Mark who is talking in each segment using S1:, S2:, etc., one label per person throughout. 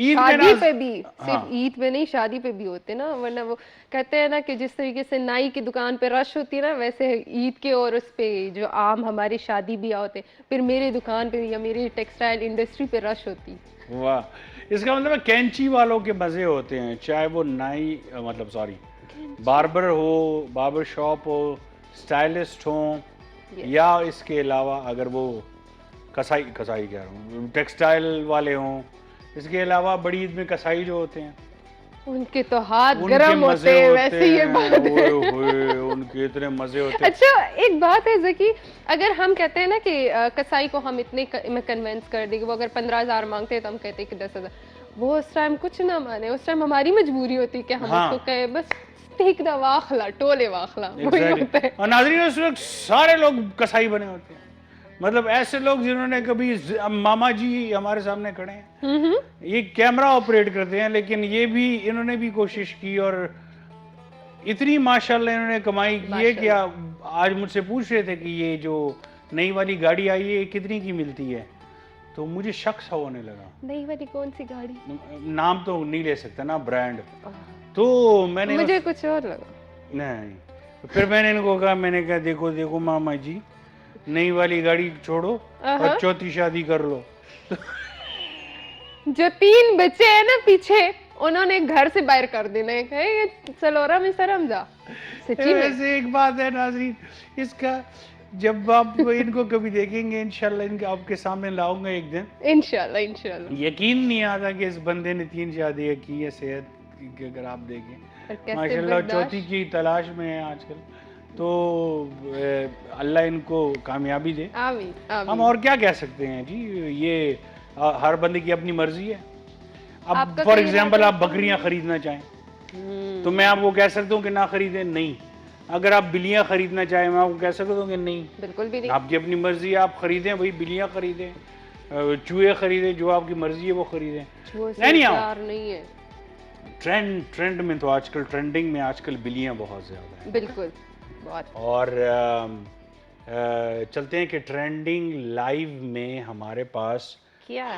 S1: عید میں
S2: شادی پہ
S1: نا
S2: بھی صرف عید پہ نہیں شادی پہ بھی ہوتے نا ورنہ وہ کہتے ہیں نا کہ جس طریقے سے نائی کی دکان پہ رش ہوتی ہے نا ویسے عید کے اور اس پہ جو عام ہمارے شادی بیاہ ہوتے پھر میرے دکان پہ یا میری ٹیکسٹائل انڈسٹری پہ رش ہوتی.
S1: واہ, اس کا مطلب ہے کینچی والوں کے مزے ہوتے ہیں, چاہے وہ نائی مطلب سوری باربر ہو, باربر شاپ ہو, اسٹائلسٹ ہوں, یا اس کے علاوہ اگر وہ کسائی کہہ رہا ہوں ٹیکسٹائل والے ہوں, اس کے علاوہ بڑی عید میں کسائی جو ہوتے ہیں
S2: ان کے تو ہاتھ
S1: ان کے
S2: گرم
S1: مزے
S2: ہوتے ہیں,
S1: ہوتے
S2: ویسے یہ
S1: ہیں,
S2: بات ہے.
S1: اوئے ہوئے ان کے اتنے مزے ہوتے ہیں.
S2: اچھا ایک بات ہے ذکی, اگر ہم کہتے ہیں نا کہ کسائی کو ہم اتنے میں کنونس کر دیں کہ وہ اگر 15,000 مانگتے ہیں تو ہم کہتے ہیں کہ 10,000, وہ اس ٹائم کچھ نہ مانے, اس ٹائم ہماری مجبوری ہوتی کہ ہم اس کو کہیں بس ٹھیک دا واخلا ٹولے واخلا, وہی ہوتا ہے.
S1: اور ناظرین اس وقت سارے لوگ کسائی بنے ہوتے ہیں, مطلب ایسے لوگ جنہوں نے کبھی ماما جی ہمارے سامنے کھڑے ہیں, یہ کیمرہ آپریٹ کرتے ہیں, لیکن یہ بھی انہوں نے بھی کوشش کی اور اتنی ماشاءاللہ انہوں نے کمائی کی ہے کہ آج مجھ سے پوچھ رہے تھے کہ یہ جو نئی والی گاڑی آئی ہے کتنی کی ملتی ہے, تو مجھے شک سا ہونے لگا.
S2: نئی والی کون سی گاڑی؟
S1: نام تو نہیں لے سکتا نا, برانڈ. تو میں نے
S2: مجھے کچھ اور لگا.
S1: نہیں, پھر میں نے ان کو کہا, میں نے کہا دیکھو ماما جی, نئی والی گاڑی چھوڑو اور چوتھی شادی کر لو.
S2: جو 3 بچے ہیں نا پیچھے انہوں نے گھر سے باہر کر دینا ہے, کہ سلورا میں سرم جا. سچی میں
S1: ویسے ایک بات ہے ناظرین, اس کا جب آپ ان کو کبھی دیکھیں گے انشاءاللہ ان کے آپ کے سامنے لاؤں گا ایک دن,
S2: انشاءاللہ
S1: یقین نہیں آتا کہ اس بندے نے 3 شادیاں کی ہے. صحت کی اگر آپ دیکھیں ماشاءاللہ چوتھی کی تلاش میں ہے آج کل, تو اللہ ان کو کامیابی دے.
S2: آمین
S1: ہم اور کیا کہہ سکتے ہیں جی, یہ ہر بندے کی اپنی مرضی ہے. اب فار ایگزامپل آپ بکریاں خریدنا چاہیں تو میں آپ کو کہہ سکتا ہوں کہ نہ خریدیں, نہیں. اگر آپ بلیاں خریدنا چاہیں میں آپ کو کہہ سکتا ہوں کہ نہیں,
S2: بالکل بھی نہیں.
S1: آپ کی اپنی مرضی ہے, آپ خریدیں بھائی, بلیاں خریدیں, چوہے خریدیں, جو آپ کی مرضی ہے وہ خریدیں.
S2: نہیں ہے
S1: ٹرینڈ میں تو آج کل ٹرینڈنگ میں آج کل بلیاں بہت زیادہ ہیں.
S2: بالکل بہت.
S1: اور چلتے ہیں کہ ٹرینڈنگ لائیو میں ہمارے پاس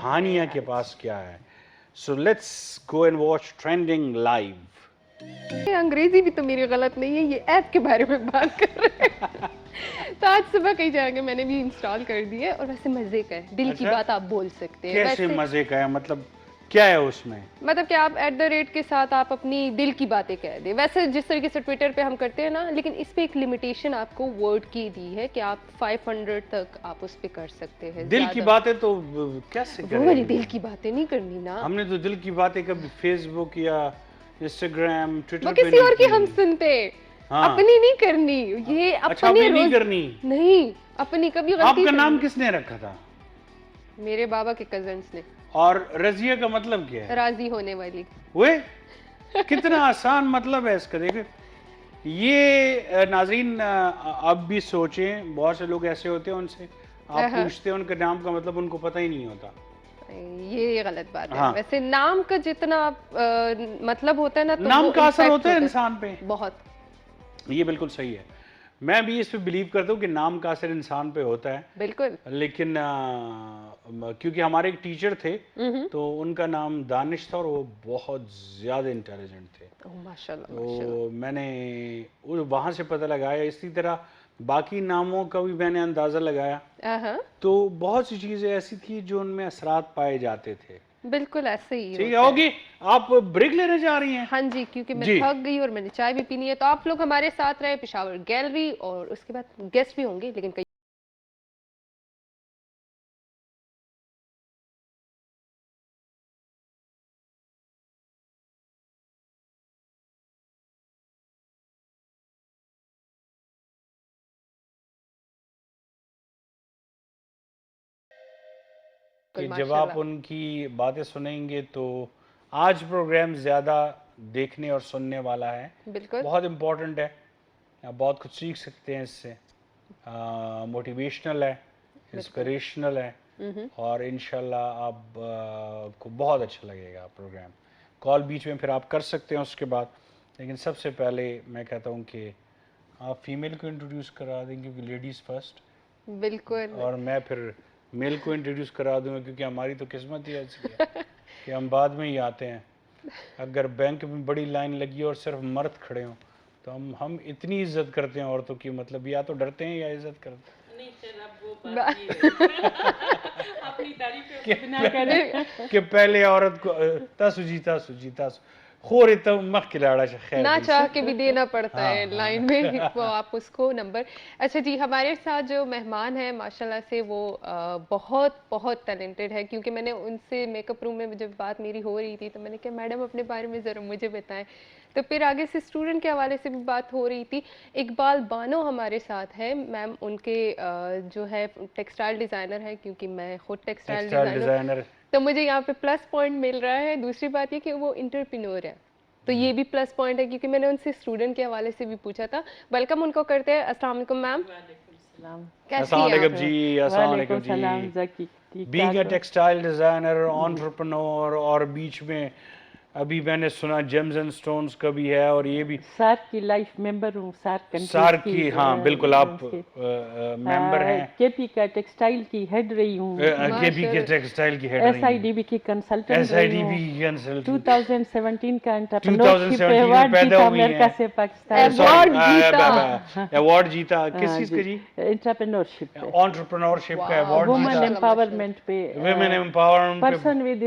S1: ہانیہ کے پاس کیا ہے. So let's go and watch trending live.
S2: انگریزی بھی تو میری غلط نہیں ہے, یہ ایپ کے بارے میں بات کر رہے ہیں. تو آج صبح کہیں جا کے میں نے بھی انسٹال کر دی ہے, اور ویسے مزے کا ہے, دل کی بات آپ بول سکتے ہیں.
S1: کیسے مزے کا ہے, مطلب کیا ہے اس میں؟
S2: مطلب کہ آپ @ کے ساتھ آپ اپنی دل کی باتیں کہہ دیں, ویسے جس طریقے سے ٹویٹر پہ ہم کرتے ہیں نا, لیکن اس پہ ایک لمیٹیشن آپ کو ورڈ کی دی ہے کہ آپ 500 تک آپ اس پہ کر سکتے ہیں.
S1: دل کی باتیں تو کیسے کریں؟
S2: وہ والی دل کی باتیں نہیں کرنی نا.
S1: ہم نے تو دل کی باتیں کبھی فیس بک یا انسٹاگرام ٹویٹر
S2: وہ
S1: پہ
S2: کسی اور کی ہم سنتے, اپنی نہیں کرنی. یہ اپنی
S1: نہیں کرنی
S2: نہیں, اپنی کبھی غلطی.
S1: آپ کا نام کس نے رکھا تھا؟
S2: میرے بابا کے کزنس نے.
S1: اور رضیہ کا مطلب کیا ہے؟
S2: راضی ہونے والی.
S1: وہ کتنا آسان مطلب ہے اس کا. دیکھیں یہ ناظرین آپ بھی سوچیں, بہت سے لوگ ایسے ہوتے ہیں ان سے آپ پوچھتے ہیں ان کے نام کا مطلب ان کو پتہ ہی نہیں ہوتا.
S2: یہ غلط بات ہے. ویسے نام کا جتنا مطلب ہوتا ہے نا,
S1: نام کا اثر ہوتا ہے انسان پہ
S2: بہت.
S1: یہ بالکل صحیح ہے. میں بھی اس پہ بلیو کرتا ہوں کہ نام کا اثر انسان پہ ہوتا ہے.
S2: بالکل.
S1: لیکن کیونکہ ہمارے ایک ٹیچر تھے تو ان کا نام دانش تھا, اور وہ بہت زیادہ انٹیلیجنٹ تھے. تو میں نے وہاں سے پتہ لگایا. اسی طرح باقی ناموں کا بھی میں نے اندازہ لگایا, تو بہت سی چیزیں ایسی تھی جو ان میں اثرات پائے جاتے تھے.
S2: بالکل ایسے ہی.
S1: ٹھیک ہے, ہوگی. آپ بریک لینے جا رہی ہیں؟
S2: ہاں جی, کیونکہ میں تھک گئی اور میں نے چائے بھی پینی ہے. تو آپ لوگ ہمارے ساتھ رہے پشاور گیلری, اور اس کے بعد گیسٹ بھی ہوں گے, لیکن کئی
S1: کہ جب آپ ان کی باتیں سنیں گے تو آج پروگرام زیادہ دیکھنے اور سننے والا ہے.
S2: بالکل
S1: بہت امپورٹنٹ ہے, آپ بہت کچھ سیکھ سکتے ہیں اس سے. موٹیویشنل ہے, انسپریشنل ہے, اور انشاءاللہ آپ کو بہت اچھا لگے گا پروگرام. کال بیچ میں پھر آپ کر سکتے ہیں اس کے بعد, لیکن سب سے پہلے میں کہتا ہوں کہ آپ فیمیل کو انٹروڈیوس کرا دیں, کیونکہ لیڈیز فرسٹ.
S2: بالکل.
S1: اور میں پھر میل کو انٹروڈیوس کرا دوں گا, کیونکہ ہماری تو قسمت ہی ایسی ہے. کہ ہم بعد میں ہی آتے ہیں. اگر بینک میں بڑی لائن لگی اور صرف مرد کھڑے ہوں تو ہم اتنی عزت کرتے ہیں عورتوں کی, مطلب یا تو ڈرتے ہیں یا عزت کرتے ہیں. کہ پہلے عورت کو تاسو جی خور تو مخ کلاڑا خیر
S2: نہ چاہ کے بھی دینا پڑتا ہے لائن میں وہ آپ اس کو نمبر. اچھا جی, ہمارے ساتھ جو مہمان ہیں ماشاءاللہ سے وہ بہت بہت ٹیلنٹڈ ہے, کیونکہ میں نے ان سے میک اپ روم میں جب بات میری ہو رہی تھی تو میں نے کہا میڈم اپنے بارے میں ذرا مجھے بتائیں. تو پھر آگے سے اسٹوڈنٹ کے حوالے سے بھی بات ہو رہی تھی. اقبال بانو ہمارے ساتھ ہے میم, ان کے جو ہے ٹیکسٹائل ڈیزائنر ہے, کیونکہ میں خود ٹیکسٹائل ڈیزائنر, تو مجھے یہاں پہ پلس پوائنٹ مل رہا ہے. دوسری بات یہ کہ وہ انٹرپرینور ہے, تو یہ بھی پلس پوائنٹ ہے, کیونکہ میں نے ان سے اسٹوڈنٹ کے حوالے سے بھی پوچھا تھا. ویلکم ان کو کرتے ہیں. السلام علیکم میم.
S1: السلام علیکم جی. السلام علیکم جی. Being a textile designer, entrepreneur, اور بیچ میں ابھی میں نے سنا جیمز اینڈ سٹونز کا بھی ہے, اور یہ بھی
S3: سارک کی لائف ممبر ہوں,
S1: سارک کی. ہاں بالکل, آپ ممبر ہیں.
S3: کے پی کا ٹیکسٹائل کی ہیڈ رہی ہوں,
S1: کے پی کے ٹیکسٹائل کی had
S3: S I D B کی کنسلٹنٹ رہی ہوں. 2017 کا انٹرپرینورشپ ایوارڈ جیتا امریکہ سے پاکستان.
S1: ایوارڈ جیتا کس چیز کا جی؟
S3: انٹرپرینورشپ
S1: کا ایوارڈ جیتا.
S3: وومن امپاورمنٹ پہ,
S1: women empowerment,
S3: person with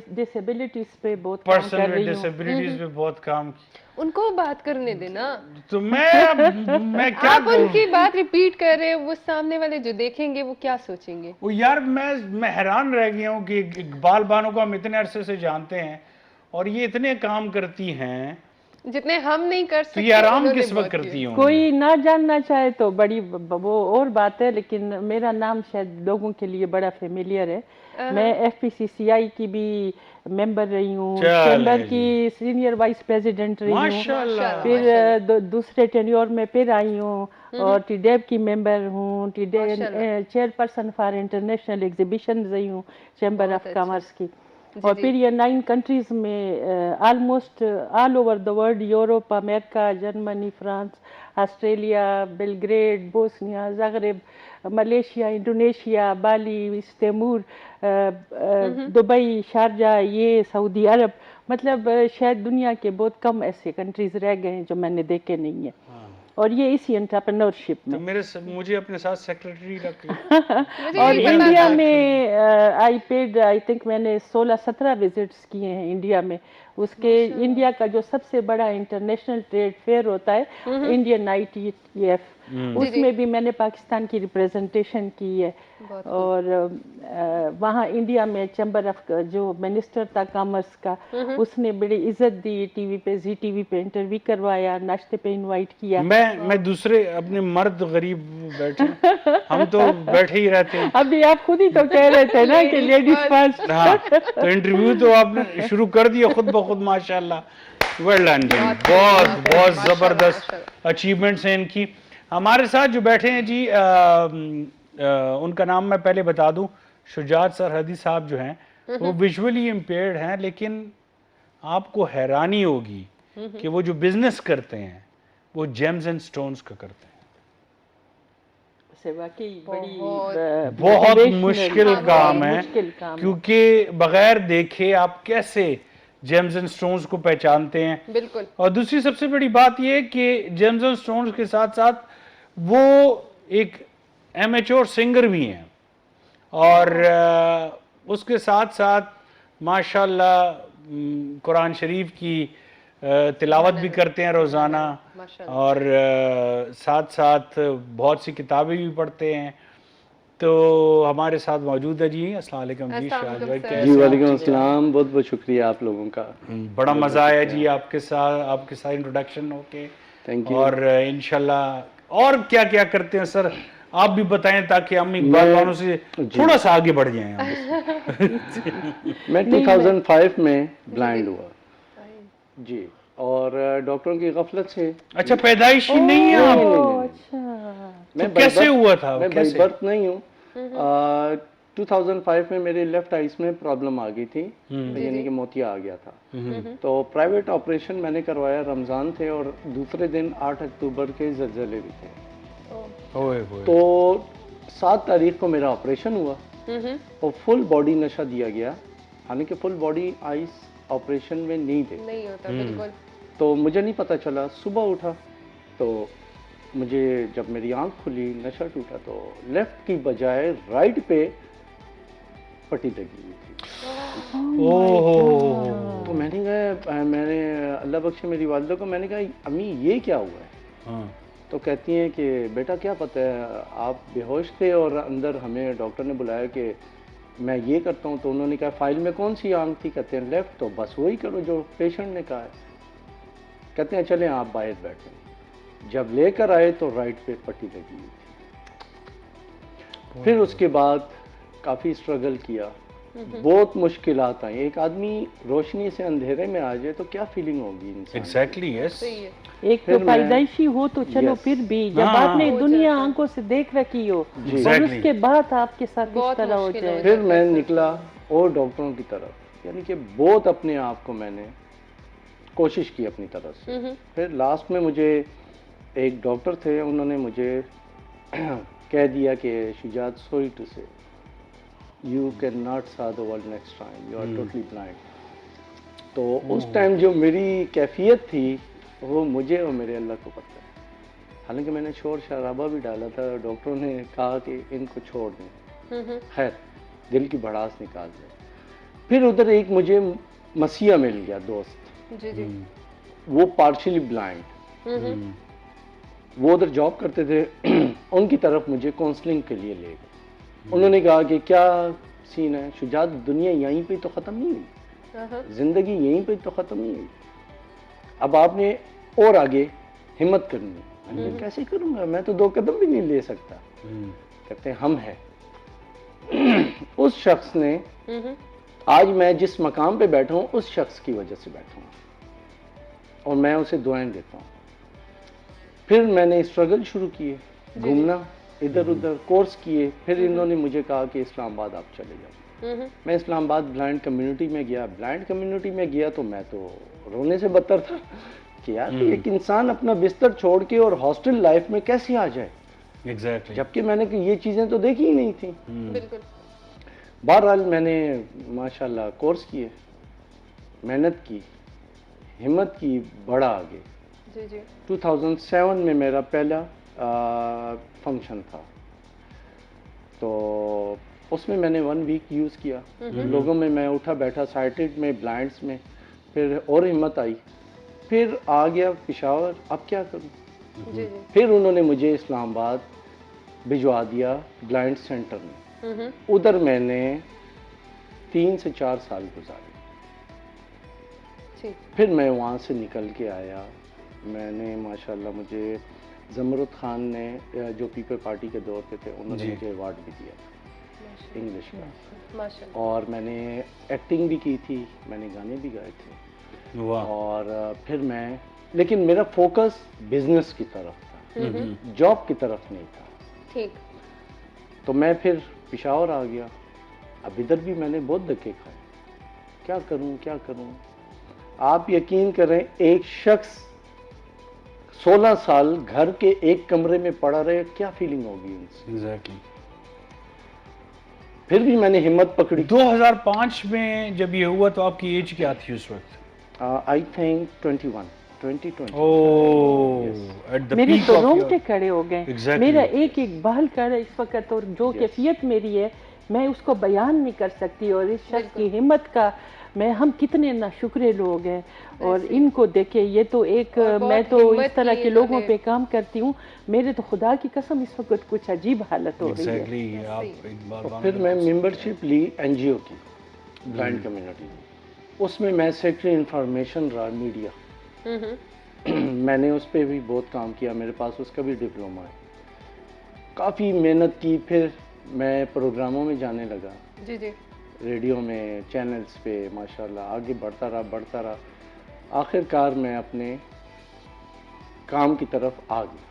S3: disabilities پہ بہت کام
S1: پرسن
S3: کر
S1: ود
S3: رہی ہوں.
S1: ڈسیبلٹیز پہ بہت کام.
S2: ان کو بات کرنے دینا,
S1: تو میں کیا
S2: آپ ان کی بات ریپیٹ کر رہے ہیں, وہ سامنے والے جو دیکھیں گے وہ کیا سوچیں گے؟
S1: وہ یار میں حیران رہ گیا ہوں کہ اقبال بانو کو ہم اتنے عرصے سے جانتے ہیں اور یہ اتنے کام کرتی ہیں
S2: جتنے ہم نہیں کر سکتے.
S1: تو یہ آرام کس وقت کرتی ہوں؟
S3: کوئی نہ جاننا چاہے تو بڑی وہ اور بات ہے, لیکن میرا نام شاید لوگوں کے لیے بڑا فیملیئر ہے. میں ایف پی سی سی آئی کی بھی ممبر رہی ہوں, چیمبر کی سینئر وائس پریزیڈنٹ رہی ہوں, پھر دوسرے ٹینیور میں پھر آئی ہوں, اور ٹی ڈیب کی ممبر ہوں, chair person for international exhibition رہی ہوں چیمبر آف کامرس کی. اور پھر یہ 9 کنٹریز میں almost all over the world, Europe, امریکہ, Germany, France, Australia, Belgrade, Bosnia, Zagreb, Malaysia, Indonesia, Bali, Timor, Dubai, Sharjah, یہ سعودی عرب, مطلب شاید دنیا کے بہت کم ایسے کنٹریز رہ گئے ہیں جو میں نے دیکھے نہیں ہیں, اور یہ اسی انٹرپرینورشپ میں.
S1: مجھے اپنے ساتھ سیکرٹری رکھ.
S3: اور انڈیا میں آئی تھنک میں نے 16-17 وزٹس کیے ہیں انڈیا میں. اس کے انڈیا کا جو سب سے بڑا انٹرنیشنل ٹریڈ فیئر ہوتا ہے انڈین آئی ٹی ایف, اس میں بھی میں نے پاکستان کی ریپریزنٹیشن کی ہے. اور وہاں انڈیا میں چیمبر آف جو منسٹر تھا کامرس کا, اس نے بڑی عزت دی, ٹی وی پہ, زی ٹی وی پہ انٹرویو کروایا, ناشتے پہ انوائٹ کیا.
S1: میں دوسرے اپنے مرد غریب بیٹھے, ہم تو بیٹھے ہی رہتے ہیں.
S3: ابھی آپ خود ہی تو کہہ رہے تھے نا کہ لیڈیز فرسٹ.
S1: ہاں تو انٹرویو تو آپ نے شروع کر دیا خود بخود, ماشاءاللہ. ویل ڈن جی, بہت بہت زبردست اچیومنٹس ہیں ان کی. ہمارے ساتھ جو بیٹھے ہیں جی, ان کا نام میں پہلے بتا دوں, شجاعت سرحدی صاحب جو ہیں وہ ویژولی امپیئرڈ ہیں, لیکن آپ کو حیرانی ہوگی کہ وہ جو بزنس کرتے ہیں وہ جیمز اینڈ سٹونز کا کرتے ہیں. بہت مشکل کام ہے, کیونکہ بغیر دیکھے آپ کیسے جیمز اینڈ سٹونز کو پہچانتے ہیں.
S2: بالکل.
S1: اور دوسری سب سے بڑی بات یہ کہ جیمز اینڈ سٹونز کے ساتھ ساتھ وہ ایک ایمیچور سنگر بھی ہیں, اور اس کے ساتھ ساتھ ماشاءاللہ قرآن شریف کی تلاوت بھی کرتے ہیں روزانہ, اور ساتھ ساتھ بہت سی کتابیں بھی پڑھتے ہیں. تو ہمارے ساتھ موجود ہے جی. السلام علیکم جی.
S4: جی وعلیکم السلام, بہت بہت شکریہ آپ لوگوں کا,
S1: بڑا مزہ آیا جی آپ کے ساتھ انٹروڈکشن ہو کے. اور انشاءاللہ اور کیا کیا کرتے ہیں سر آپ بھی بتائیں, تاکہ ہم اقبال بانو سے تھوڑا سا آگے بڑھ جائیں.
S4: میں 2005 میں بلائنڈ ہوا جی, اور ڈاکٹروں کی غفلت سے.
S1: اچھا, پیدائشی نہیں ہے آپ؟
S4: میں
S1: کیسے ہوا تھا؟
S4: میں بائی برتھ نہیں ہوں. 2005 میں میرے لیفٹ آئیز میں پرابلم آ گئی تھی, یعنی کہ موتیا آ گیا تھا. تو پرائیویٹ آپریشن میں نے کروایا, رمضان تھے اور دوسرے دن 8 اکتوبر کے زلزلے بھی تھے. تو 7 تاریخ کو میرا آپریشن ہوا اور فل باڈی نشہ دیا گیا, حالانکہ فل باڈی آئز آپریشن میں نہیں تھے.
S2: نہیں ہوتا بالکل.
S4: تو مجھے نہیں پتہ چلا. صبح اٹھا تو مجھے جب میری آنکھ کھلی نشہ ٹوٹا تو لیفٹ کی بجائے رائٹ پہ پٹی لگی ہوئی تھی. تو میں نے کہا, میں نے اللہ بخشے میری والدہ کو, میں نے کہا امی یہ کیا ہوا ہے؟ تو کہتی ہیں کہ بیٹا کیا پتہ ہے, آپ بے ہوش تھے اور اندر ہمیں ڈاکٹر نے بلایا کہ میں یہ کرتا ہوں. تو انہوں نے کہا فائل میں کون سی آنکھ تھی؟ کہتے ہیں لیفٹ. تو بس وہی کرو جو پیشنٹ نے کہا ہے. کہتے ہیں چلیں آپ باہر بیٹھیں. جب لے کر آئے تو رائٹ پہ پٹی لگی ہوئی تھی. پھر اس کے بعد کافی اسٹرگل کیا, بہت مشکلات آئیں. ایک آدمی روشنی سے اندھیرے میں آ جائے تو کیا فیلنگ ہوگی انسان.
S1: ایگزیکٹلی یس.
S3: ایک تو پیدائشی ہو تو چلو پھر بھی, جب آپ نے دنیا آنکھوں سے دیکھ رکھی ہو اور اس کے بعد آپ کے ساتھ اس طرح ہو جائے.
S4: پھر میں نکلا اور ڈاکٹروں کی طرف, یعنی کہ بہت اپنے آپ کو میں نے کوشش کی اپنی طرف سے. پھر لاسٹ میں مجھے ایک ڈاکٹر تھے, انہوں نے مجھے کہہ دیا کہ Shujaat sorry to say you can not see the world next time, you are totally blind. تو اس ٹائم جو میری کیفیت تھی وہ مجھے اور میرے اللہ کو پتہ ہے. حالانکہ میں نے شور شرابہ بھی ڈالا تھا, ڈاکٹروں نے کہا کہ ان کو چھوڑ دیں, خیر دل کی بھڑاس نکال دیں. پھر ادھر ایک مجھے مسیح مل گیا دوست, وہ پارشلی بلائنڈ, وہ ادھر جاب کرتے تھے. ان کی طرف مجھے کاؤنسلنگ کے لیے لے گئے. انہوں نے کہا کہ کیا سین ہے شجاعت, دنیا یہیں پہ تو ختم نہیں ہوئی, زندگی یہیں پہ تو ختم نہیں ہوئی, اب آپ نے اور آگے ہمت کرنی ہے. میں کیسے کروں گا, میں تو 2 قدم بھی نہیں لے سکتا. کہتے ہیں ہم ہیں. اس شخص نے, آج میں جس مقام پہ بیٹھا ہوں اس شخص کی وجہ سے بیٹھا ہوں اور میں اسے دعائیں دیتا ہوں. پھر میں نے اسٹرگل شروع کیے, گھومنا ادھر ادھر, کورس کیے. پھر انہوں نے مجھے کہا کہ اسلام آباد آپ چلے جاؤ. میں اسلام آباد بلائنڈ کمیونٹی میں گیا. بلائنڈ کمیونٹی میں گیا تو میں تو رونے سے بدتر تھا کہ یار ایک انسان اپنا بستر چھوڑ کے اور ہاسٹل لائف میں کیسے آ جائے, جبکہ میں نے یہ چیزیں تو دیکھی ہی نہیں تھیں. بہرحال میں نے ماشاءاللہ کورس کیے, محنت کی, ہمت کی, بڑا آگے. 2007 میں میرا پہلا فنکشن تھا, تو اس میں نے 1 ویک یوز کیا. لوگوں میں اٹھا بیٹھا, سائٹڈ میں, بلائنڈس میں. پھر اور ہمت آئی, پھر آ گیا پشاور, اب کیا کروں. پھر انہوں نے مجھے اسلام آباد بھجوا دیا بلائنڈ سینٹر میں. ادھر میں نے 3 سے 4 سال گزارے. پھر میں وہاں سے نکل کے آیا. میں نے ماشاءاللہ, مجھے زمرد خان نے جو پیپل پارٹی کے دور پہ تھے, انہوں نے مجھے ایوارڈ بھی دیا انگلش کا. اور میں نے ایکٹنگ بھی کی تھی, میں نے گانے بھی گائے تھے. اور پھر میں, لیکن میرا فوکس بزنس کی طرف تھا, جاب کی طرف نہیں تھا. تو میں پھر پشاور آ گیا. اب ادھر بھی میں نے بہت دھکے کھائے, کیا کروں کیا کروں. آپ یقین کریں, ایک شخص 16 سال گھر کے ایک کمرے میں پڑا رہے, کیا فیلنگ ہوگی ان سے.
S1: ایگزیکٹلی.
S4: پھر بھی میں نے ہمت پکڑی.
S1: 2005 میں جب یہ ہوا تو آپ کی ایج کیا تھی اس وقت؟
S4: I think 20.
S3: میرے تو رونگٹے کھڑے ہو گئے. میرا ایک بال کھڑا اس وقت, اور جو کیفیت میری ہے میں اس کو بیان نہیں کر سکتی. اور اس شخص کی ہمت کا ہم کتنے ناشکرے لوگ ہیں. اور ان کو دیکھیں, یہ تو ایک, میں تو اس طرح کے لوگوں پہ کام کرتی ہوں, میرے تو خدا کی قسم اس وقت کچھ عجیب حالت ہو رہی ہے.
S4: پھر میں ممبرشپ لی NGO کی, بلائنڈ کمیونٹی. اس میں سیکریٹری انفارمیشن رہا, میڈیا. میں نے اس پہ بھی بہت کام کیا, میرے پاس اس کا بھی ڈپلوما ہے. کافی محنت کی. پھر میں پروگراموں میں جانے لگا, ریڈیو میں, چینلز پہ. ماشاءاللہ آگے بڑھتا رہا. آخر کار میں اپنے کام کی طرف آ گیا.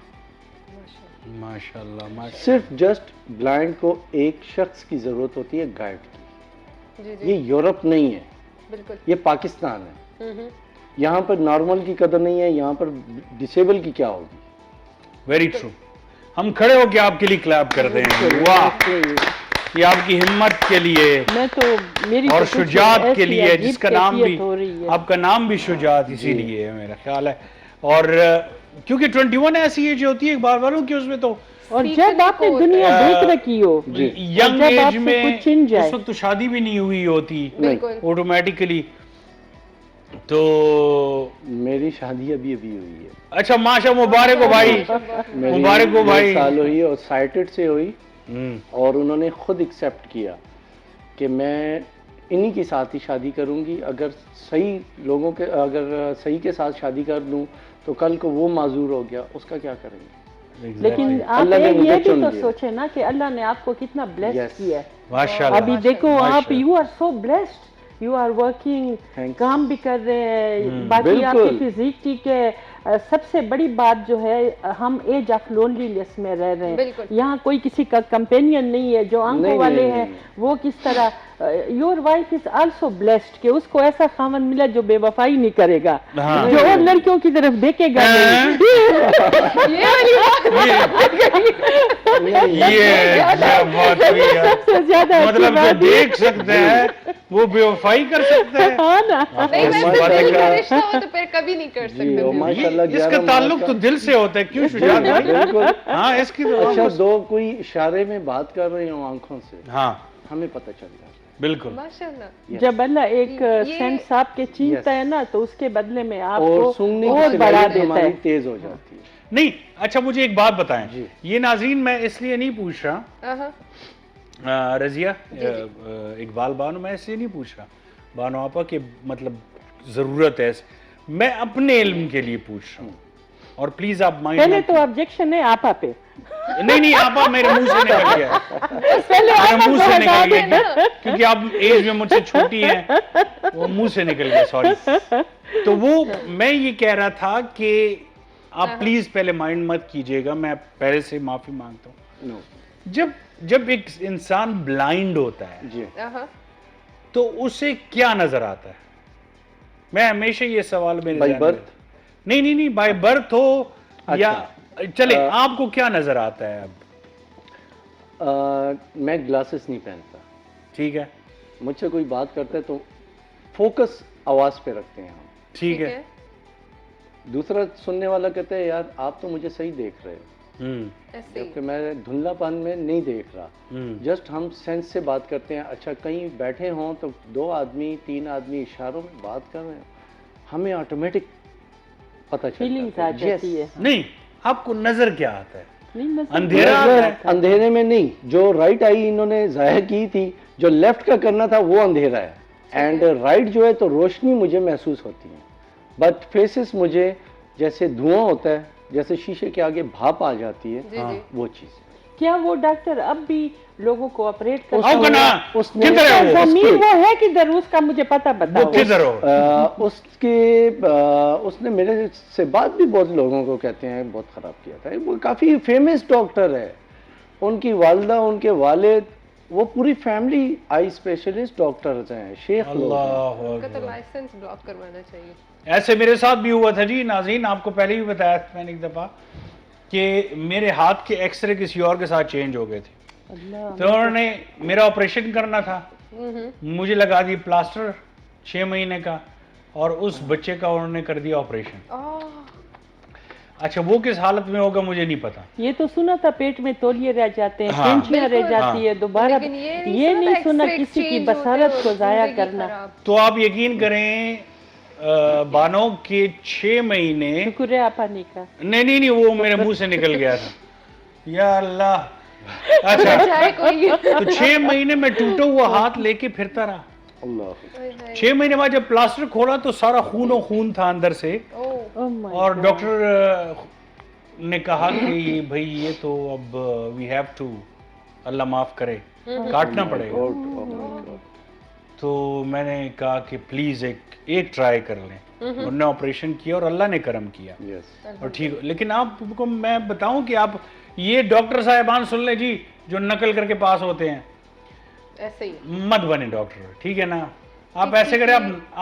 S1: ماشاءاللہ.
S4: صرف جسٹ بلائنڈ کو ایک شخص کی ضرورت ہوتی ہے, گائیڈ کی. یہ یورپ نہیں ہے, یہ پاکستان ہے. یہاں پر نارمل کی قدر نہیں ہے, یہاں پر ڈسیبل کی کیا ہوگی.
S1: Very true. ہم کھڑے ہو کے آپ کے لیے کلیپ کرتے ہیں. واہ. یہ آپ کی ہمت کے لیے
S3: میں تو میری
S1: اور
S3: تو کچھ
S1: شجاعت کے
S3: ایسی
S1: لیے،
S3: عجیب
S1: جس کا نام بھی
S3: کیفیت ہو رہی ہے۔
S1: آپ کا نام بھی شجاعت اسی لیے ہے میرا خیال ہے، اور کیونکہ 21 ایسی ایج ہوتی ہے بار باروں کہ اس میں تو
S3: اور جب آپ نے دنیا دیکھ رکھی ہو،
S1: ینگ
S3: جب آپ
S1: ایج
S3: سے
S1: میں
S3: کچھ چھن جائے،
S1: اس وقت تو شادی بھی نہیں ہوئی ہوتی
S2: بالکل
S1: آٹومیٹیکلی، تو
S4: میری شادی ابھی ہوئی ہے،
S1: اچھا ماشاء مبارک ہو بھائی،
S4: میری
S1: مبارک ہو
S4: 1.5
S1: بھائی۔
S4: سال ہوئی اور سائٹڈ سے ہوئی،
S1: ہوں،
S4: اور انہوں نے خود ایکسیپٹ کیا کہ میں انہی کے ساتھ ہی شادی کروں گی، اگر صحیح کے ساتھ شادی کر دوں تو کل کو وہ معذور ہو گیا، اس کا کیا کریں گے؟
S3: لیکن آپ
S4: اللہ نے
S3: یہ
S4: مجھے
S3: بھی
S4: چن
S3: تو
S4: لیا۔
S3: سوچے نا کہ اللہ نے آپ کو کتنا بلیس کیا ہے۔
S1: ماشاء
S3: ابھی
S1: اللہ،
S3: دیکھو آپ you are so blessed, you are working,
S4: Thanks.
S3: کام بھی کر رہے ہیں، باقی آپ کی
S4: بالکل۔
S3: فزیک ٹھیک ہے۔ سب سے بڑی بات جو ہے ہم ایج آف لونلیس میں رہ رہے ہیں،
S2: بالکل۔
S3: یہاں کوئی کسی کا کمپینین نہیں ہے، جو آنکھوں
S4: نہیں،
S3: والے
S4: نہیں،
S3: ہیں
S4: نہیں۔
S3: وہ کس طرح your wife is also blessed کہ اس کو ایسا خاوند ملا جو بے وفائی نہیں کرے گا،
S1: ہاں۔
S3: جو اور لڑکیوں کی طرف دیکھے گا نہیں۔
S1: یہ بات ہوئی ہے،
S3: سب سے زیادہ اچھی
S1: مطلب جو
S3: بات یہ-
S1: دیکھ سکتے ہیں وہ بے وفائی کر سکتے ہیں۔
S3: ہاں نا،
S2: نہیں
S1: ایسی
S2: ویسے
S1: بات
S2: دل کا
S4: ہے۔
S2: رشتہ ہو تو پھر کبھی نہیں کر
S4: جی،
S2: سکتے
S4: اور
S2: تھے۔
S4: ماشاءاللہ
S1: اس کا
S4: 11 ماہ
S1: تعلق تو دل سے ہوتا ہے، کیوں شجاعت بھائی؟
S4: بالکل۔
S1: ہاں اس کی تو
S4: اچھا دو کوئی اشارے میں بات کر رہے ہوں آنکھوں سے،
S1: ہاں
S4: ہمیں پتہ چل جاتا ہے۔
S1: بالکل،
S2: ماشاءاللہ
S3: جب اللہ ایک
S2: یہ-
S3: سینس آپ کے چینتا ہے نا تو اس کے بدلے میں آپ
S4: اور
S3: کو
S4: سننے
S3: اور
S4: کی
S3: بڑھا
S4: صلاحیت
S3: دیتا
S4: ہماری
S3: ہے۔
S4: تیز ہو جاتی ہے۔
S1: نہیں اچھا مجھے ایک بات بتائیں،
S4: جی۔
S1: یہ ناظرین میں اس لیے نہیں پوچھ رہا رضیہ اقبال بانو، میں اس لیے نہیں پوچھ رہا بانو آپا کہ مطلب ضرورت ہے، میں اپنے علم کے لیے پوچھ رہا ہوں، اور پلیز آپ مائنڈ
S3: پہلے تو آبجیکشن ہے آپا پہ،
S1: نہیں آپا میرے منہ سے نکل گیا،
S3: پہلے
S1: میرے
S3: آپا
S1: منہ
S3: کو
S1: سے
S3: ہٹا
S1: نکل گیا
S3: دینا۔
S1: کیونکہ آپ ایج میں مجھ سے چھوٹی ہیں، وہ منہ سے نکل گیا، سوری۔ تو وہ میں یہ کہہ رہا تھا کہ آپ پلیز پہلے مائنڈ مت کیجئے گا، میں پہلے سے معافی مانگتا ہوں۔
S4: نو،
S1: جب ایک انسان بلائنڈ ہوتا ہے
S4: جی،
S1: تو اسے کیا نظر آتا ہے؟ میں ہمیشہ یہ سوال میرے
S4: بائی
S1: ذہن میں،
S4: برتھ؟
S1: نہیں بائی برتھ ہو یا چلے، آپ کو کیا نظر آتا ہے اب؟
S4: میں گلاسز نہیں پہنتا،
S1: ٹھیک ہے،
S4: مجھ سے کوئی بات کرتا ہے تو فوکس آواز پہ رکھتے ہیں ہم۔
S1: ٹھیک ہے،
S4: دوسرا سننے والا کہتا ہے یار آپ تو مجھے صحیح دیکھ رہے ہو،
S2: ایسے ہی
S4: جبکہ میں دھندلا پن میں نہیں دیکھ رہا، جسٹ ہم سینس سے بات کرتے ہیں۔ اچھا کہیں بیٹھے ہوں تو 2 آدمی 3 آدمی اشاروں میں بات کر رہے ہیں، ہمیں آٹومیٹک پتہ
S3: فیلنگز
S4: چلتا
S3: آ جاتی ہے۔
S1: نہیں آپ کو نظر کیا آتا ہے؟
S3: نہیں، نظر-
S1: اندھیرا آتا ہے؟
S4: اندھیرے میں نہیں، جو رائٹ آئی انہوں نے ظاہر کی تھی، جو لیفٹ کا کرنا تھا وہ اندھیرا ہے، اینڈ رائٹ جو ہے تو روشنی مجھے محسوس ہوتی ہے، بٹ فیسز مجھے جیسے دھواں ہوتا ہے، جیسے شیشے کے آگے بھاپ آ جاتی ہے،
S2: جی جی
S4: وہ چیز۔
S3: کیا وہ ڈاکٹر اب بھی لوگوں کو آپریٹ
S1: آؤ
S3: کرتا
S1: کنا،
S4: اس نے-
S1: کدھر ہے وہ؟
S3: زمین وہ ہے کہ در اس کا مجھے پتہ
S1: وہ
S3: بتاؤ۔
S1: کدھر ہو؟
S4: اس نے میرے سے بات بھی بہت لوگوں کو کہتے ہیں بہت خراب کیا تھا، وہ کافی فیمس ڈاکٹر ہے، ان کی والدہ ان کے والد وہ پوری فیملی آئی اسپیشلسٹ ڈاکٹرز ہیں، شیخ لوگ ہیں۔
S1: اللہ
S2: ان کا تو لائسنس بلاک کروانا چاہیے۔
S1: ایسے میرے ساتھ بھی ہوا تھا جی ناظرین، آپ کو پہلے بھی بتایا تھا میں نے ایک دفعہ کہ میرے ہاتھ کے ایکس رے کسی اور کے ساتھ چینج ہو گئے تھے، تو انہوں نے میرا آپریشن کرنا تھا، مجھے لگا دی پلاسٹر 6 مہینے کا، اور اس بچے کا انہوں نے کر دیا آپریشن۔ اچھا وہ کس حالت میں ہوگا مجھے نہیں پتا،
S3: یہ تو سنا تھا پیٹ میں تولیے رہ جاتے ہیں،
S1: ہاں۔
S3: پینچیاں رہ
S2: بالکل۔
S3: جاتی ہے دوبارہ،
S2: لیکن
S3: یہ نہیں سنا کسی کی بصارت کو ضائع کرنا۔
S1: تو آپ یقین کریں بانو کہ 6 مہینے،
S3: شکر ہے آپ آنے کا۔
S1: نہیں وہ میرے منہ سے نکل گیا تھا، یا اللہ۔ اچھا
S2: چاہے کوئی
S1: تو 6 مہینے میں ٹوٹا ہوا ہاتھ لے کے پھرتا رہا،
S4: اللہ
S1: 6 مہینے بعد جب پلاسٹر کھولا تو سارا خون و خون تھا اندر سے،
S3: Oh my
S1: اور
S3: God.
S1: ڈاکٹر نے کہا کہ بھئی یہ تو اب وی ہیو ٹو، اللہ معاف کرے، کاٹنا پڑے گا۔ تو میں نے کہا کہ پلیز ایک ٹرائی کر لیں، انہوں نے آپریشن کیا اور اللہ نے کرم کیا
S4: یس،
S1: اور ٹھیک۔ لیکن آپ کو میں بتاؤں کہ آپ یہ ڈاکٹر صاحبان سن لیں جی جو نقل کر کے پاس ہوتے ہیں،
S2: ایسے ہی
S1: مت بنے ڈاکٹر، ٹھیک ہے نا؟ آپ ایسے کریں،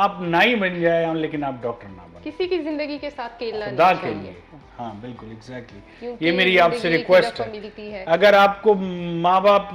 S1: آپ نائی بن جائیں لیکن آپ ڈاکٹر نہ بنیں،
S2: کسی کی زندگی کے ساتھ کھیلنا
S1: خدا
S2: نہیں
S1: کے
S2: چاہیے،
S1: لیے۔ ہاں بالکل ایگزیکٹلی،
S2: کیونکہ
S1: یہ میری آپ سے
S2: زندگی ایک
S1: ریکویسٹ
S2: دفعہ
S1: ہے،
S2: ملتی ہے۔
S1: اگر آپ کو ماں باپ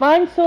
S3: 500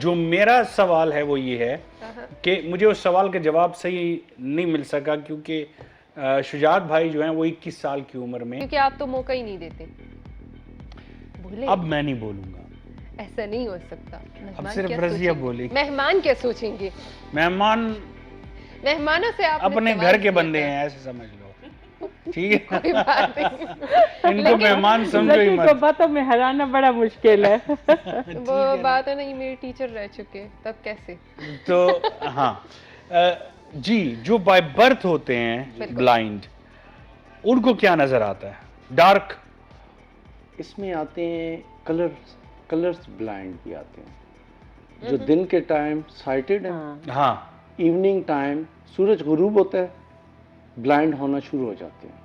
S1: جو میرا سوال ہے وہ یہ ہے کہ مجھے اس سوال کا جواب صحیح نہیں مل سکا کیونکہ شجاعت بھائی جو ہیں وہ 21 سال کی عمر میں,
S2: کیونکہ آپ تو موقع ہی نہیں دیتے.
S1: اب میں نہیں بولوں گا,
S2: ایسا نہیں ہو سکتا.
S1: اب صرف رضیہ بولے.
S2: مہمان کیا سوچیں گے؟
S1: مہمانوں
S2: سے آپ
S1: اپنے گھر کے بندے ہیں ایسے سمجھ لو, ٹھیک ہے.
S2: کوئی بات نہیں.
S1: ان کو مہمان سمجھو ہی مت.
S3: باتوں میں ہرانا بڑا مشکل ہے.
S2: وہ بات ہے نا, یہ میرے ٹیچر رہ چکے, تب کیسے.
S1: تو ہاں جی, جو بائی برتھ ہوتے ہیں بلائنڈ, ان کو کیا نظر آتا ہے؟ ڈارک,
S4: اس میں آتے ہیں کلرز بلائنڈ بھی آتے ہیں, جو دن کے ٹائم سائٹڈ ہیں,
S1: ہاں
S4: ایوننگ ٹائم سورج غروب ہوتا ہے بلائنڈ ہونا شروع ہو جاتے ہیں.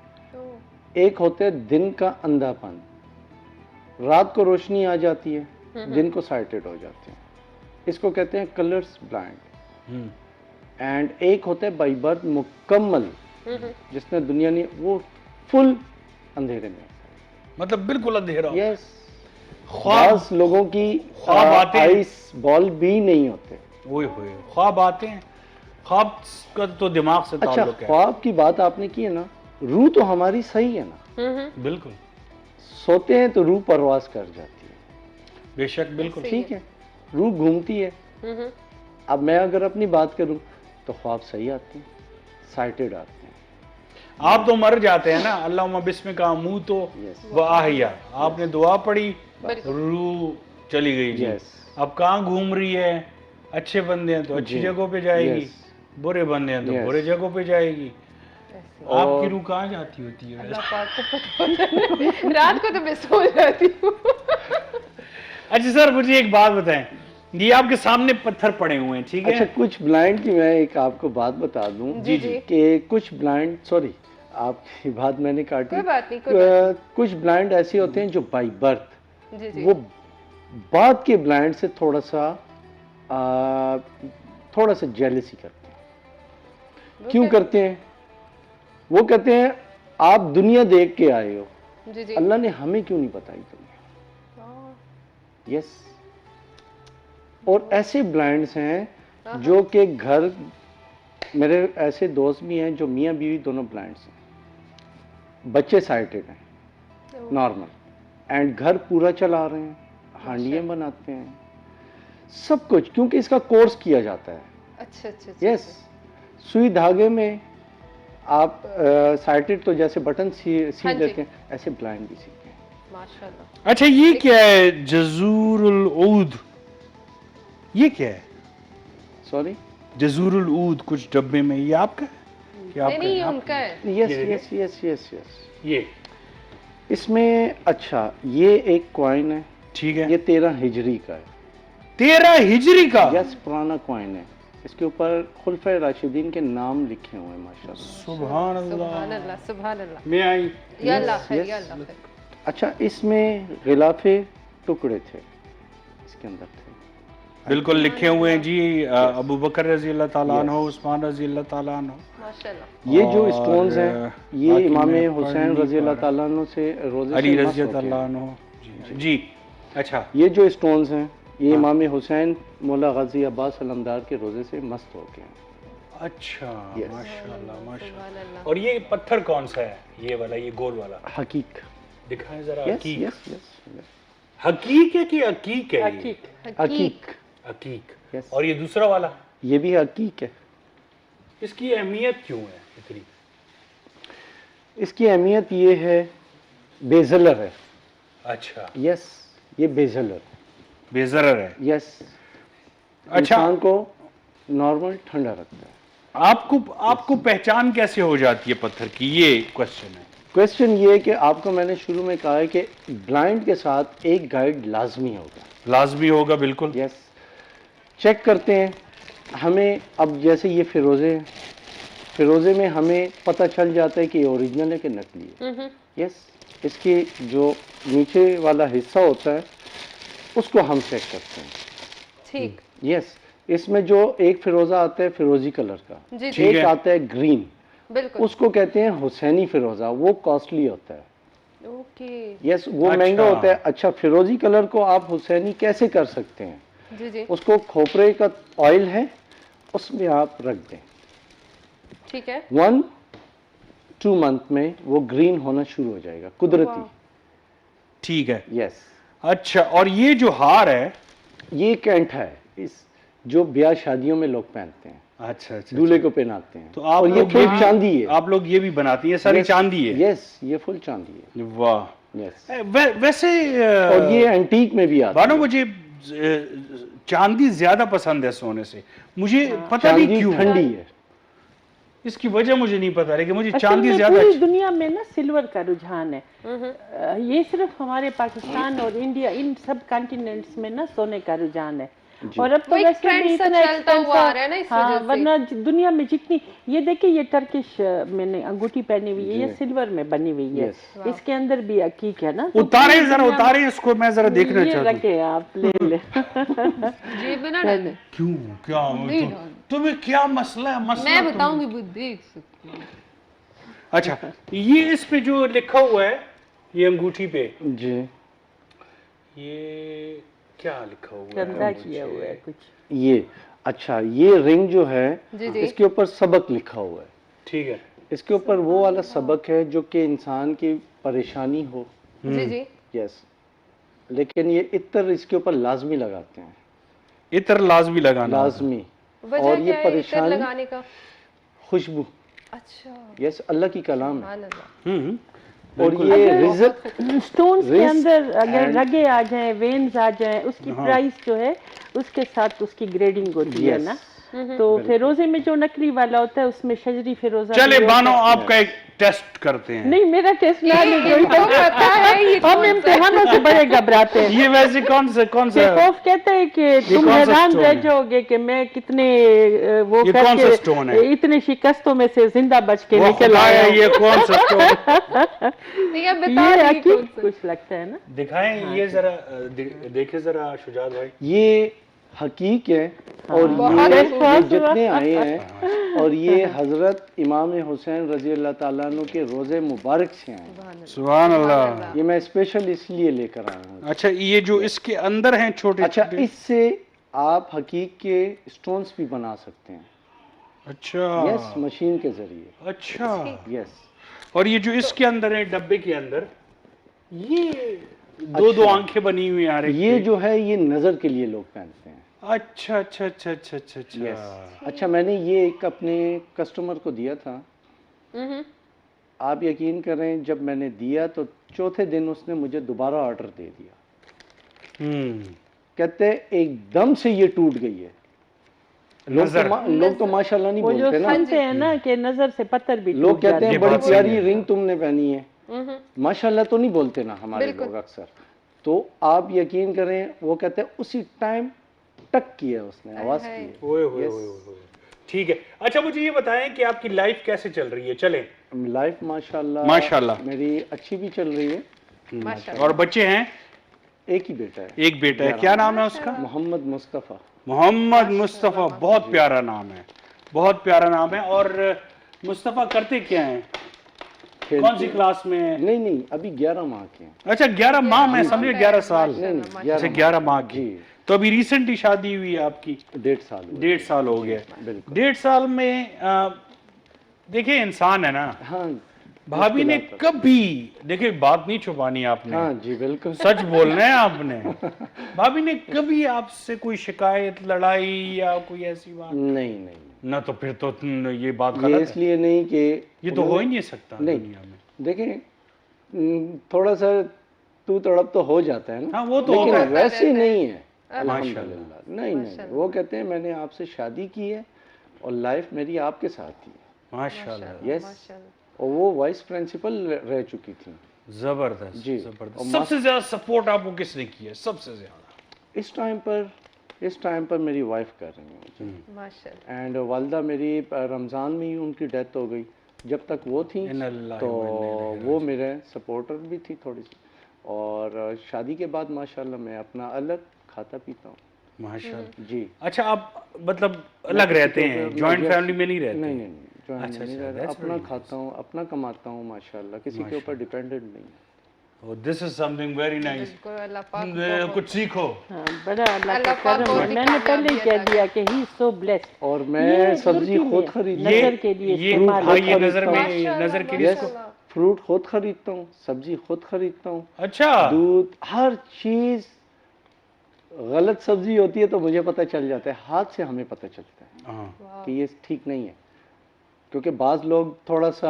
S4: ایک ہوتا ہے دن کا اندھا پن, رات کو روشنی آ جاتی ہے, دن کو سائٹڈ ہو جاتے ہیں, اس کو کہتے ہیں کلرز بلائنڈ. اینڈ ایک ہوتا ہے بائی برتھ مکمل, جس نے دنیا نے وہ فل اندھیرے میں,
S1: مطلب بالکل اندھیرا.
S4: یس, بعض لوگوں کی
S1: خواب آتے ہیں,
S4: آئیس بال بھی نہیں ہوتے.
S1: وہی ہوئے خواب آتے ہیں. خواب کا تو دماغ سے
S4: اچھا,
S1: تعلق ہے.
S4: خواب کی بات آپ نے کی ہے نا, روح تو ہماری صحیح ہے نا,
S1: بالکل
S4: سوتے ہیں تو روح پرواز کر جاتی ہے.
S1: بے شک, بالکل
S4: ٹھیک ہے, روح گھومتی ہے. اب میں اگر اپنی بات کروں تو خواب صحیح آتے ہیں, سائٹڈ آتے ہیں.
S1: آپ تو مر جاتے ہیں نا, اللہم بسمک اموت و احیا, آپ نے دعا پڑھی, روح چلی گئی. جی, اب کہاں گھوم رہی ہے؟ اچھے بندے ہیں تو اچھی جگہوں پہ جائے گی, برے بندے ہیں تو برے جگہوں پہ جائے گی. آپ کی روح کہاں جاتی ہوتی ہے؟
S2: اللہ پاک کو پتہ ہے, رات کو تو میں سو جاتی ہوں.
S1: اچھا سر, مجھے ایک بات بتائیں, یہ آپ کے سامنے پتھر پڑے ہوئے ہیں, ٹھیک ہے.
S4: اچھا, کچھ بلائنڈ کی میں ایک آپ کو بات بتا دوں کہ کچھ بلائنڈ, سوری آپ کی بات میں نے کاٹی,
S2: کوئی بات نہیں,
S4: کچھ بلائنڈ ایسے ہوتے ہیں جو بائی برتھ, وہ بعد کے بلائنڈ سے تھوڑا سا جیلسی کرتے ہیں. کیوں کرتے ہیں؟ وہ کہتے ہیں آپ دنیا دیکھ کے آئے ہو, اللہ نے ہمیں کیوں نہیں بتائی دنیا. یس, اور ایسے بلائنڈز ہیں جو کہ گھر, میرے ایسے دوست بھی ہیں جو میاں بیوی دونوں بلائنڈز ہیں, بچے سائٹڈ ہیں نارمل, اینڈ گھر پورا چلا رہے ہیں, ہانڈیاں بناتے ہیں, سب کچھ, کیونکہ اس کا کورس کیا جاتا ہے.
S2: اچھا اچھا.
S4: یس, سوئی دھاگے میں آپ سائٹڈ تو جیسے بٹن سی لیتے ہیں, ایسے بلائنڈ بھی سیکھتے ہیں.
S2: ماشاءاللہ.
S1: اچھا, یہ کیا ہے جزور العود؟ یہ کیا ہے؟
S4: سوری,
S1: جزور العود کچھ ڈبے میں, یہ آپ کا ہے؟
S2: نہیں, ان کا ہے.
S4: یس یس یس یس یس,
S1: یہ
S4: اس میں, اچھا یہ ایک کوائن ہے,
S1: ٹھیک ہے,
S4: یہ 13 ہجری کا ہے.
S1: 13 ہجری کا؟
S4: یس, پرانا کوائن ہے, اس کے اوپر خلفائے راشدین کے نام لکھے ہوئے ہیں. ماشاءاللہ,
S1: سبحان اللہ,
S2: سبحان اللہ, سبحان اللہ.
S1: میں آئی.
S2: یا اللہ خیر, یا اللہ خیر.
S4: اچھا, اس میں غلافے ٹکڑے تھے, اس کے اندر تھے,
S1: بالکل لکھے ہوئے ہیں جی, ابو بکر رضی اللہ تعالیٰ عنہ, عثمان رضی اللہ تعالیٰ عنہ.
S2: ماشاءاللہ.
S4: یہ جو اسٹونز ہیں, یہ امام حسین رضی اللہ تعالیٰ عنہ سے روزے
S1: علی رضی اللہ عنہ. جی, اچھا,
S4: یہ جو اسٹونز ہیں, یہ امام حسین مولا غازی عباس علمدار کے روزے سے مست ہو کے ہیں.
S1: اچھا, ماشاءاللہ ماشاءاللہ. اور یہ پتھر کون سا ہے؟ یہ والا, یہ گول والا؟
S4: حقیق.
S1: دکھائیں ذرا.
S4: حقیق
S1: حقیق ہے کہ عقیق ہے؟
S4: حقیق.
S1: عقیق. اور یہ دوسرا والا؟
S4: یہ بھی حقیق ہے.
S1: اس کی اہمیت کیوں ہے اتنی؟
S4: اس کی اہمیت یہ ہے, بیزلر ہے.
S1: اچھا.
S4: یس, یہ بیزلر,
S1: بیزرر ہے.
S4: یس.
S1: اچھا,
S4: انسان کو نارمل ٹھنڈا رکھتا ہے.
S1: آپ کو پہچان کیسے ہو جاتی ہے پتھر کی, یہ کوشچن ہے.
S4: کوشچن یہ کہ آپ کو میں نے شروع میں کہا ہے کہ بلائنڈ کے ساتھ ایک گائیڈ لازمی ہوگا.
S1: لازمی ہوگا, بالکل.
S4: یس, چیک کرتے ہیں ہمیں. اب جیسے یہ فیروزے ہیں, فیروزے میں ہمیں پتہ چل جاتا ہے کہ یہ اوریجنل ہے کہ نقلی ہے. یس, اس کی جو نیچے والا حصہ ہوتا ہے اس کو ہم چیک کرتے ہیں.
S2: ٹھیک.
S4: یس, اس میں جو ایک فیروزہ آتا ہے فیروزی کلر کا, ایک آتا ہے گرین,
S2: بالکل,
S4: اس کو کہتے ہیں حسینی فیروزہ, وہ کاسٹلی ہوتا ہے.
S2: اوکے.
S4: یس, وہ مہنگا ہوتا ہے. اچھا, فیروزی کلر کو آپ حسینی کیسے کر سکتے ہیں؟
S2: جی جی
S4: اس کو کھوپرے کا آئل ہے اس میں آپ رکھ دیں,
S2: ٹھیک ہے
S4: 1-2 منتھ میں وہ گرین ہونا شروع ہو جائے گا قدرتی.
S1: ٹھیک ہے.
S4: یس.
S1: اچھا, اور یہ جو ہار ہے
S4: یہ کینٹ ہے جو بیاہ شادیوں میں لوگ پہنتے ہیں,
S1: اچھا اچھا
S4: دولہے کو پہناتے ہیں,
S1: تو آپ
S4: اور یہ
S1: لوگ
S4: فل
S1: بھی-
S4: چاندی ہے.
S1: آپ لوگ یہ بھی بناتی ہیں, یہ ساری چاندی ہے؟
S4: یس, یہ فل چاندی ہے.
S1: واہ.
S4: یس.
S1: ویسے
S4: اور یہ اینٹیک میں بھی آتا
S1: بانو
S4: ہے.
S1: مجھے چاندی زیادہ پسند ہے سونے سے, مجھے پتہ نہیں
S4: چاندی
S1: کیوں,
S4: ٹھنڈی ہے.
S1: اس کی وجہ مجھے نہیں پتا, لیکن مجھے
S3: اصل
S1: چاندی
S3: میں
S1: زیادہ
S3: پوری
S1: اچھی.
S3: دنیا میں نا سلور کا رجحان ہے, یہ صرف ہمارے پاکستان اور انڈیا ان سب کانٹیننٹس میں نا سونے کا رجحان ہے. اور اب تو
S2: وہ ایک
S3: ویسے
S2: ٹرینڈ
S3: بھی
S2: سا
S3: اتنا
S2: چلتا ہوا آ رہا ہے نا اس وجہ سے.
S3: ورنہ دنیا میں جتنی, یہ دیکھیں یہ ٹرکش میں نے انگوٹھی پہنی ہوئی ہے, یہ سلور میں بنی ہوئی ہے, اس کے اندر بھی عقیق ہے نا.
S1: اتارے ذرا, اتارے اس کو, میں ذرا دیکھنا
S3: یہ
S1: چاہتا ہوں.
S3: رکھے آپ لے لیں.
S2: جی بنا ڈالیں,
S1: کیوں, کیا تمہیں کیا مسئلہ ہے؟ مسئلہ
S2: میں بتاؤں گی وہ دیکھ سکتی ہوں.
S1: اچھا, یہ اس پہ جو لکھا ہوا ہے, یہ انگوٹھی پہ
S4: جی
S1: یہ کیا لکھا ہوا ہے؟
S3: گندا کیا ہوا ہے کچھ.
S4: یہ اچھا, یہ رنگ جو ہے
S2: جی جی
S4: اس کے اوپر سبق لکھا ہوا ہے.
S1: ٹھیک ہے.
S4: اس کے اوپر وہ والا سبق ہے جو کہ انسان کی پریشانی ہو.
S2: جی جی
S4: یس. لیکن یہ عطر اس کے اوپر لازمی لگاتے ہیں,
S1: عطر لازمی لگانا ہوتا ہے.
S4: لازمی.
S2: وجہ
S4: اور
S2: کیا
S4: یہ
S2: ہے عطر
S4: پریشانی
S2: لگانے کا؟
S4: خوشبو.
S2: اچھا
S4: یس, اللہ کی کلام ہے.
S2: سبحان اللہ.
S1: ہوں.
S4: اور یہ رزق
S3: سٹونز کے
S4: Wrist
S3: اندر اگر
S4: and-
S3: رگے آ جائیں, وینز آ جائیں, اس کی پرائس جو ہے اس کے ساتھ اس کی گریڈنگ ہوتی ہے نا. تو فیروزے میں جو نقلی والا ہوتا ہے اس میں شجری فیروزہ بھی
S1: چلے
S3: ہوتا
S1: بانو,
S3: ہے.
S1: آپ کا ایک ٹیسٹ کرتے ہیں.
S3: نہیں, میرا ٹیسٹ نہ
S2: ان کو پتا ہے یہ
S3: ہم امتحانوں سے بڑے گھبراتے ہیں.
S1: یہ ویسے کون سا
S3: خوف کہتا ہے کہ تم
S1: کون سا
S3: حیران
S1: stone
S3: رہ
S1: ہے؟
S3: جاؤ گے کہ میں کتنے وہ
S1: یہ
S3: کر
S1: کون سا
S3: کے
S1: stone ہے؟
S3: اتنے شکستوں میں سے زندہ بچ کے
S1: وہ
S3: نکل
S1: خدا
S3: آیا
S1: ہے,
S3: ہوں.
S1: یہ کون سا stone؟
S2: نہیں اب بتا
S3: یہ
S2: دیجیے
S3: عقیق
S2: کون سا.
S3: کچھ لگتا ہے نا.
S1: دکھائیں یہ ذرا, دیکھیں ذرا شجاعت بھائی.
S4: یہ حقیق ہے, اور یہ جتنے آئے ہیں, اور یہ حضرت امام حسین رضی اللہ تعالیٰ عنہ کے روزے مبارک سے آئے ہیں.
S1: سبحان اللہ.
S4: یہ میں اسپیشل اس لیے لے کر آیا ہوں.
S1: اچھا, یہ جو اس کے اندر ہیں چھوٹے
S4: اچھا,
S1: چھوٹے.
S4: اس سے آپ حقیق کے سٹونز بھی بنا سکتے ہیں.
S1: اچھا
S4: یس, مشین کے ذریعے.
S1: اچھا.
S4: یس.
S1: اور یہ جو اس کے اندر ہے ڈبے کے اندر, یہ دو آنکھیں بنی ہوئی آ رہی.
S4: یہ جو ہے یہ نظر کے لیے لوگ پہنتے ہیں.
S1: اچھا اچھا اچھا اچھا اچھا اچھا.
S4: یس. اچھا, میں نے یہ ایک اپنے کسٹمر کو دیا تھا. آپ یقین کریں, جب میں نے دیا تو چوتھے دن اس نے مجھے دوبارہ آرڈر دے دیا. کہتے ایک دم سے یہ ٹوٹ گئی ہے. لوگ تو ماشاءاللہ نہیں
S3: وہ جو
S4: بولتے نا,
S3: سنتے ہیں نا کہ نظر سے پتھر بھی
S4: لوگ
S3: ٹوٹ
S4: کہتے
S3: جاتے
S4: ہیں
S3: ہیں.
S4: بڑی پیاری رنگ تم نے پہنی ہے. ماشاءاللہ تو نہیں بولتے نا ہمارے لوگ اکثر. تو آپ یقین کریں, وہ کہتے ہیں اسی ٹائم ٹک کیا اس نے, آواز کی.
S1: ٹھیک ہے. اچھا, مجھے یہ بتائیں کہ آپ کی لائف کیسے چل رہی ہے؟ چلیں.
S4: لائف
S1: ماشاءاللہ
S4: میری اچھی بھی چل رہی ہے.
S1: اور بچے ہیں؟
S4: ایک ہی بیٹا ہے.
S1: ایک بیٹا ہے. کیا نام ہے اس کا؟
S4: محمد مصطفیٰ.
S1: محمد مصطفیٰ, بہت پیارا نام ہے, بہت پیارا نام ہے. اور مصطفیٰ کرتے کیا ہیں؟ کون سی کلاس میں ہیں؟
S4: نہیں, ابھی 11 ماہ کے ہیں.
S1: اچھا 11 ماہ, میں سمجھے 11 سال.
S4: اچھا,
S1: 11 ماہ کی. تو ابھی ریسنٹلی شادی ہوئی ہے آپ کی؟
S4: 1.5 سال.
S1: 1.5 سال ہو گیا.
S4: بالکل.
S1: 1.5 سال میں دیکھیں انسان ہے نا,
S4: ہاں
S1: بھابھی نے کبھی, دیکھیں بات نہیں چھپانی آپ نے,
S4: ہاں جی بالکل
S1: سچ بولنا ہے آپ نے, بھابھی نے کبھی آپ سے کوئی شکایت, لڑائی یا کوئی ایسی بات؟
S4: نہیں
S1: نہ تو پھر تو یہ بات
S4: یہ
S1: غلط
S4: اس
S1: ہے.
S4: لیے نہیں کہ
S1: یہ تو ہو ہی نہیں سکتا دنیا میں.
S4: دیکھیں تھوڑا سا تو تڑپ تو ہو جاتا ہے نا,
S1: ہاں وہ تو
S4: لیکن ویسے نہیں ہے.
S1: ماشاءاللہ.
S4: نہیں, وہ کہتے ہیں میں نے آپ سے شادی کی ہے اور لائف میری آپ کے ساتھ ہی ہے.
S1: ماشاءاللہ.
S4: یس. اور وہ وائس پرنسپل رہ چکی تھی.
S1: زبردست.
S4: جی.
S1: زبردست. سب سے زیادہ سپورٹ آپ کو کس نے کی ہے سب سے زیادہ؟
S4: اس ٹائم پر میری وائف کر رہی ہیں مجھے.
S2: ماشاءاللہ.
S4: اینڈ والدہ میری رمضان میں ہی ان کی ڈیتھ ہو گئی. جب تک وہ تھی تو وہ میرے سپورٹر بھی تھی تھوڑی سی. اور شادی کے بعد ماشاءاللہ میں اپنا الگ کھاتا پیتا ہوں.
S1: ماشاءاللہ.
S4: جی.
S1: اچھا, آپ مطلب الگ رہتے ہیں, جوائنٹ فیملی میں نہیں رہتے؟
S4: نہیں, اپنا کھاتا ہوں, اپنا کماتا ہوں ماشاءاللہ, کسی کے اوپر ڈیپینڈنٹ نہیں.
S1: Oh, this is something very nice.
S2: بالکل اللہ پاک
S1: کچھ سیکھو.
S3: ہاں بڑا اللہ کا
S2: اللہ پاک
S3: کرم ہے.
S2: بہت ہی
S3: میں نے پہلے ہی
S2: کامیابی
S3: کہہ
S2: عطا
S3: دیا کہ ہی سو بلیسڈ.
S4: اور میں سبزی خود خریدتا ہوں.
S3: نظر کے لیے
S1: یہ
S3: استعمال
S1: ہاں
S3: ہوتا
S1: یہ
S3: ہے.
S1: نظر میں نظر کے لیے.
S4: فروٹ خود خریدتا ہوں, سبزی خود خریدتا ہوں,
S1: اچھا.
S4: دودھ, ہر چیز. غلط سبزی ہوتی ہے تو مجھے پتہ چل جاتا ہے, ہاتھ سے ہمیں پتہ چلتا ہے کہ یہ ٹھیک نہیں ہے. کیونکہ بعض لوگ تھوڑا سا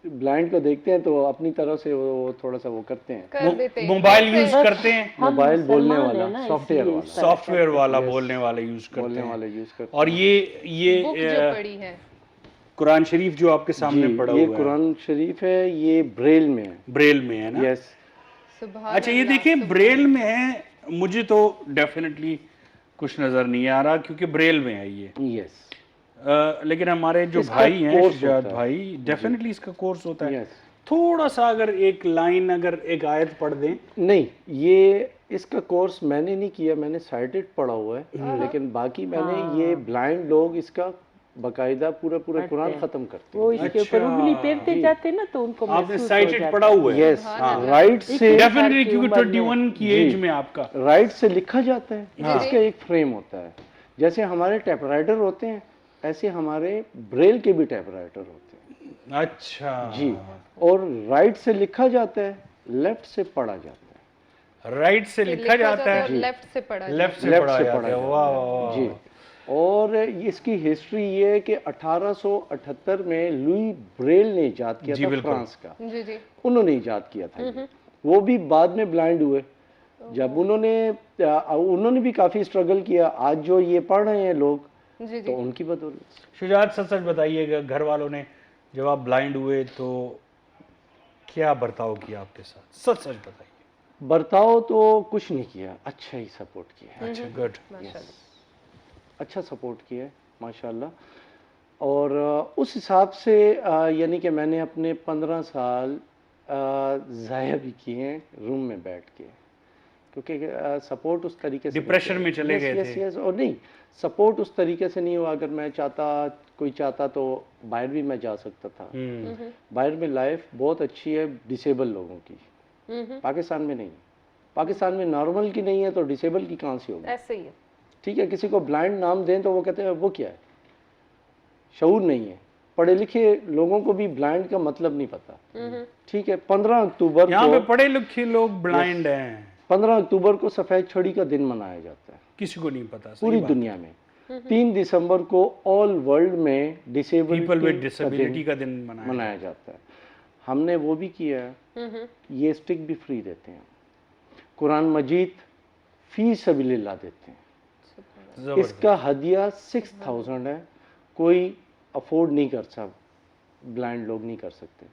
S4: بلائنڈ کو دیکھتے ہیں تو اپنی طرف سے وہ تھوڑا سا وہ کرتے ہیں,
S2: کر دیتے ہیں.
S1: موبائل یوز کرتے ہیں,
S4: موبائل بولنے والا, سافٹ ویئر والا,
S1: سافٹ ویئر والا بولنے والا یوز کرتے
S4: بولنے
S1: ہیں.
S4: والا یوز کرتے
S1: اور یہ
S2: بک جو پڑھی ہے
S1: قرآن شریف جو آپ کے سامنے
S4: ہیں.
S1: پڑھا
S4: یہ
S1: ہوا ہے
S4: قرآن شریف ہے, یہ بریل میں ہے.
S1: بریل میں ہے نا.
S4: یس.
S2: سبحان
S1: اچھا یہ دیکھیں بریل میں ہے, مجھے تو ڈیفینیٹلی کچھ نظر نہیں آ رہا کیونکہ بریل میں ہے یہ.
S4: یس.
S1: لیکن ہمارے جو
S4: اس کا
S1: بھائی ہیں
S4: کورس
S1: شجاعت
S4: ہوتا ہے.
S1: بھائی, ڈیفینیٹلی اس کا کورس ہوتا ہے.
S4: یس.
S1: تھوڑا سا اگر ایک لائن اگر ایک آیت پڑھ دیں.
S4: نہیں, یہ اس کا کورس میں نے نہیں کیا, میں نے سائٹڈ پڑھا ہوا ہے, لیکن باقی میں نے یہ بلائنڈ لوگ اس کا باقاعدہ پورا قرآن ختم کرتے
S3: وہ اس کے اوپر انگلی پھیرتے جاتے نا تو ان کو
S1: آپ نے
S3: محسوس ہو
S1: سائٹڈ
S3: جاتا
S1: پڑھا ہوا ہے.
S4: یس. رائٹ سے
S1: ڈیفینیٹلی کیونکہ 21 کی ایج میں آپ کا
S4: رائٹ سے لکھا جاتا ہے, اس کا ایک فریم ہوتا ہے. جیسے ہمارے ٹائپ رائٹر ہوتے ہیں ایسے ہمارے بریل کے بھی ٹائپ رائٹر ہوتے ہیں.
S1: اچھا
S4: جی. اور رائٹ سے لکھا جاتا ہے, لیفٹ سے پڑھا جاتا ہے.
S1: رائٹ سے لکھا جاتا ہے,
S2: لیفٹ سے پڑھا
S1: لیفٹ سے پڑھا جاتا ہے. واہ واہ.
S4: جی. اور اس کی ہسٹری یہ ہے کہ 1878 میں لوئی بریل نے ایجاد کیا تھا, فرانس کا.
S2: جی جی
S4: انہوں نے ایجاد کیا تھا. وہ بھی بعد میں بلائنڈ ہوئے. جب انہوں نے بھی کافی اسٹرگل کیا. آج جو یہ پڑھ رہے ہیں لوگ
S2: جی
S4: تو ان کی بدولت.
S1: شجاعت سچ سچ بتائیے گا, گھر والوں نے جب آپ بلائنڈ ہوئے تو کیا برتاؤ کیا آپ کے ساتھ؟ سچ سچ بتائیے.
S4: برتاؤ تو کچھ نہیں کیا, اچھا ہی سپورٹ کیا.
S1: اچھا گڈ.
S4: اچھا سپورٹ کیا ہے ماشاءاللہ. اور اس حساب سے یعنی کہ میں نے اپنے 15 سال ضائع بھی کیے ہیں روم میں بیٹھ کے, کیونکہ سپورٹ اس طریقے سے
S1: ڈپریشن میں چلے گئے تھے.
S4: اور نہیں, سپورٹ اس طریقے سے نہیں ہوا. اگر میں کوئی چاہتا تو باہر بھی میں جا سکتا تھا. باہر میں لائف بہت اچھی ہے ڈسیبل لوگوں کی, پاکستان میں نہیں. پاکستان میں نارمل کی نہیں ہے تو ڈسیبل کی کہاں سے ہوگی؟
S2: ایسے ہی ہے.
S4: ٹھیک ہے, کسی کو بلائنڈ نام دیں تو وہ کہتے ہیں وہ کیا ہے, شعور نہیں ہے. پڑھے لکھے لوگوں کو بھی بلائنڈ کا مطلب نہیں پتا. ٹھیک ہے, 15 اکتوبر
S1: یہاں
S4: کو
S1: پہ پڑھے لکھے لوگ بلائنڈ ہیں.
S4: 15 اکتوبر کو سفید چھڑی کا دن منایا جاتا ہے
S1: کسی کو نہیں پتا
S4: پوری دنیا میں. 3 دسمبر کو آل ورلڈ میں
S1: پیپل ود ڈسیبلٹی کا دن
S4: منایا جاتا ہے. ہم نے وہ بھی کیا ہے, یہ اسٹک بھی فری دیتے ہیں, قرآن مجید فی سبیل اللہ دیتے ہیں. اس کا ہدیہ 6000 ہے. کوئی افورڈ نہیں کر سکتا, بلائنڈ لوگ نہیں کر سکتے.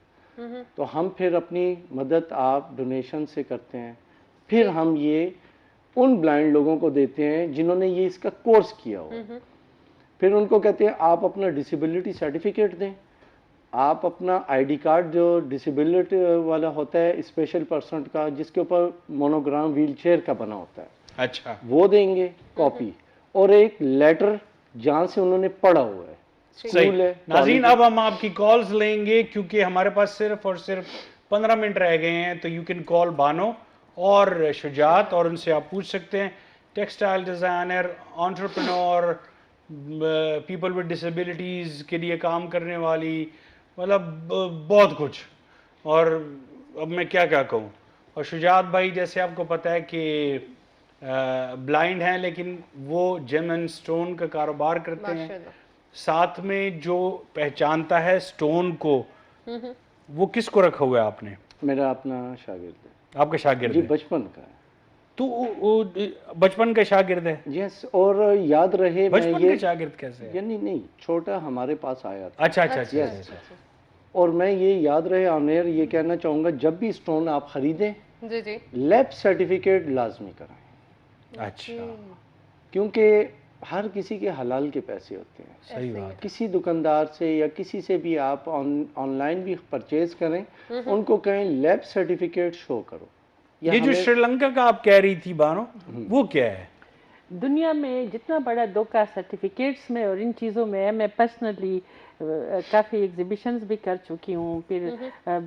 S4: تو ہم پھر اپنی مدد آپ ڈونیشن سے کرتے ہیں. پھر ہم یہ ان بلائنڈ لوگوں کو دیتے ہیں جنہوں نے یہ اس کا کورس کیا ہو. پھر ان کو کہتے ہیں آپ اپنا ڈسیبلٹی سرٹیفکیٹ دیں, آپ اپنا آئی ڈی کارڈ جو ڈسیبلٹی والا ہوتا ہے اسپیشل پرسن کا, جس کے اوپر مونوگرام ویل چیئر کا بنا ہوتا ہے,
S1: اچھا
S4: وہ دیں گے کاپی, اور ایک لیٹر جہاں سے انہوں نے پڑھا ہوا ہے.
S1: صحیح. ناظرین اب ہم آپ کی کالز لیں گے کیونکہ ہمارے پاس صرف اور صرف 15 منٹ رہ گئے ہیں. تو یو کین کال بانو اور شجاعت, اور ان سے آپ پوچھ سکتے ہیں textile designer, entrepreneur, people with disabilities کے لیے کام کرنے والی, مطلب بہت کچھ. اور اب میں کیا کہوں. اور شجاعت بھائی جیسے آپ کو پتہ ہے کہ بلائنڈ ہیں لیکن وہ جیم اینڈ سٹون کا کاروبار کرتے ہیں. ساتھ میں جو پہچانتا ہے سٹون کو, وہ کس کو رکھا ہوا ہے آپ نے؟
S4: میرا اپنا شاگرد ہے.
S1: آپ کا شاگرد
S4: جی,
S1: ہے؟
S4: بچپن کا ہے.
S1: تو بچپن کا شاگرد ہے؟
S4: یس. اور یاد رہے
S1: بچپن کا شاگرد کیسے ہے؟
S4: یعنی نہیں, چھوٹا ہمارے پاس آیا تھا.
S1: اچھا اچھا اچھا.
S4: اور میں یہ یاد رہے آن ایئر یہ کہنا چاہوں گا, جب بھی سٹون آپ خریدیں
S2: جی جی
S4: لیب سرٹیفکیٹ لازمی کرائیں.
S1: اچھا,
S4: کیونکہ ہر کسی کے حلال کے پیسے ہوتے ہیں.
S1: صحیح بات.
S4: کسی دکاندار سے یا کسی سے بھی آپ آن لائن بھی پرچیز کریں, ان کو کہیں لیب سرٹیفکیٹ شو کرو.
S1: یہ جو شری لنکا کا آپ کہہ رہی تھی بانو, وہ کیا ہے؟
S3: دنیا میں جتنا بڑا دھوکہ سرٹیفکیٹس میں اور ان چیزوں میں ہے, میں پرسنلی کافی ایگزیبیشنز بھی کر چکی ہوں. پھر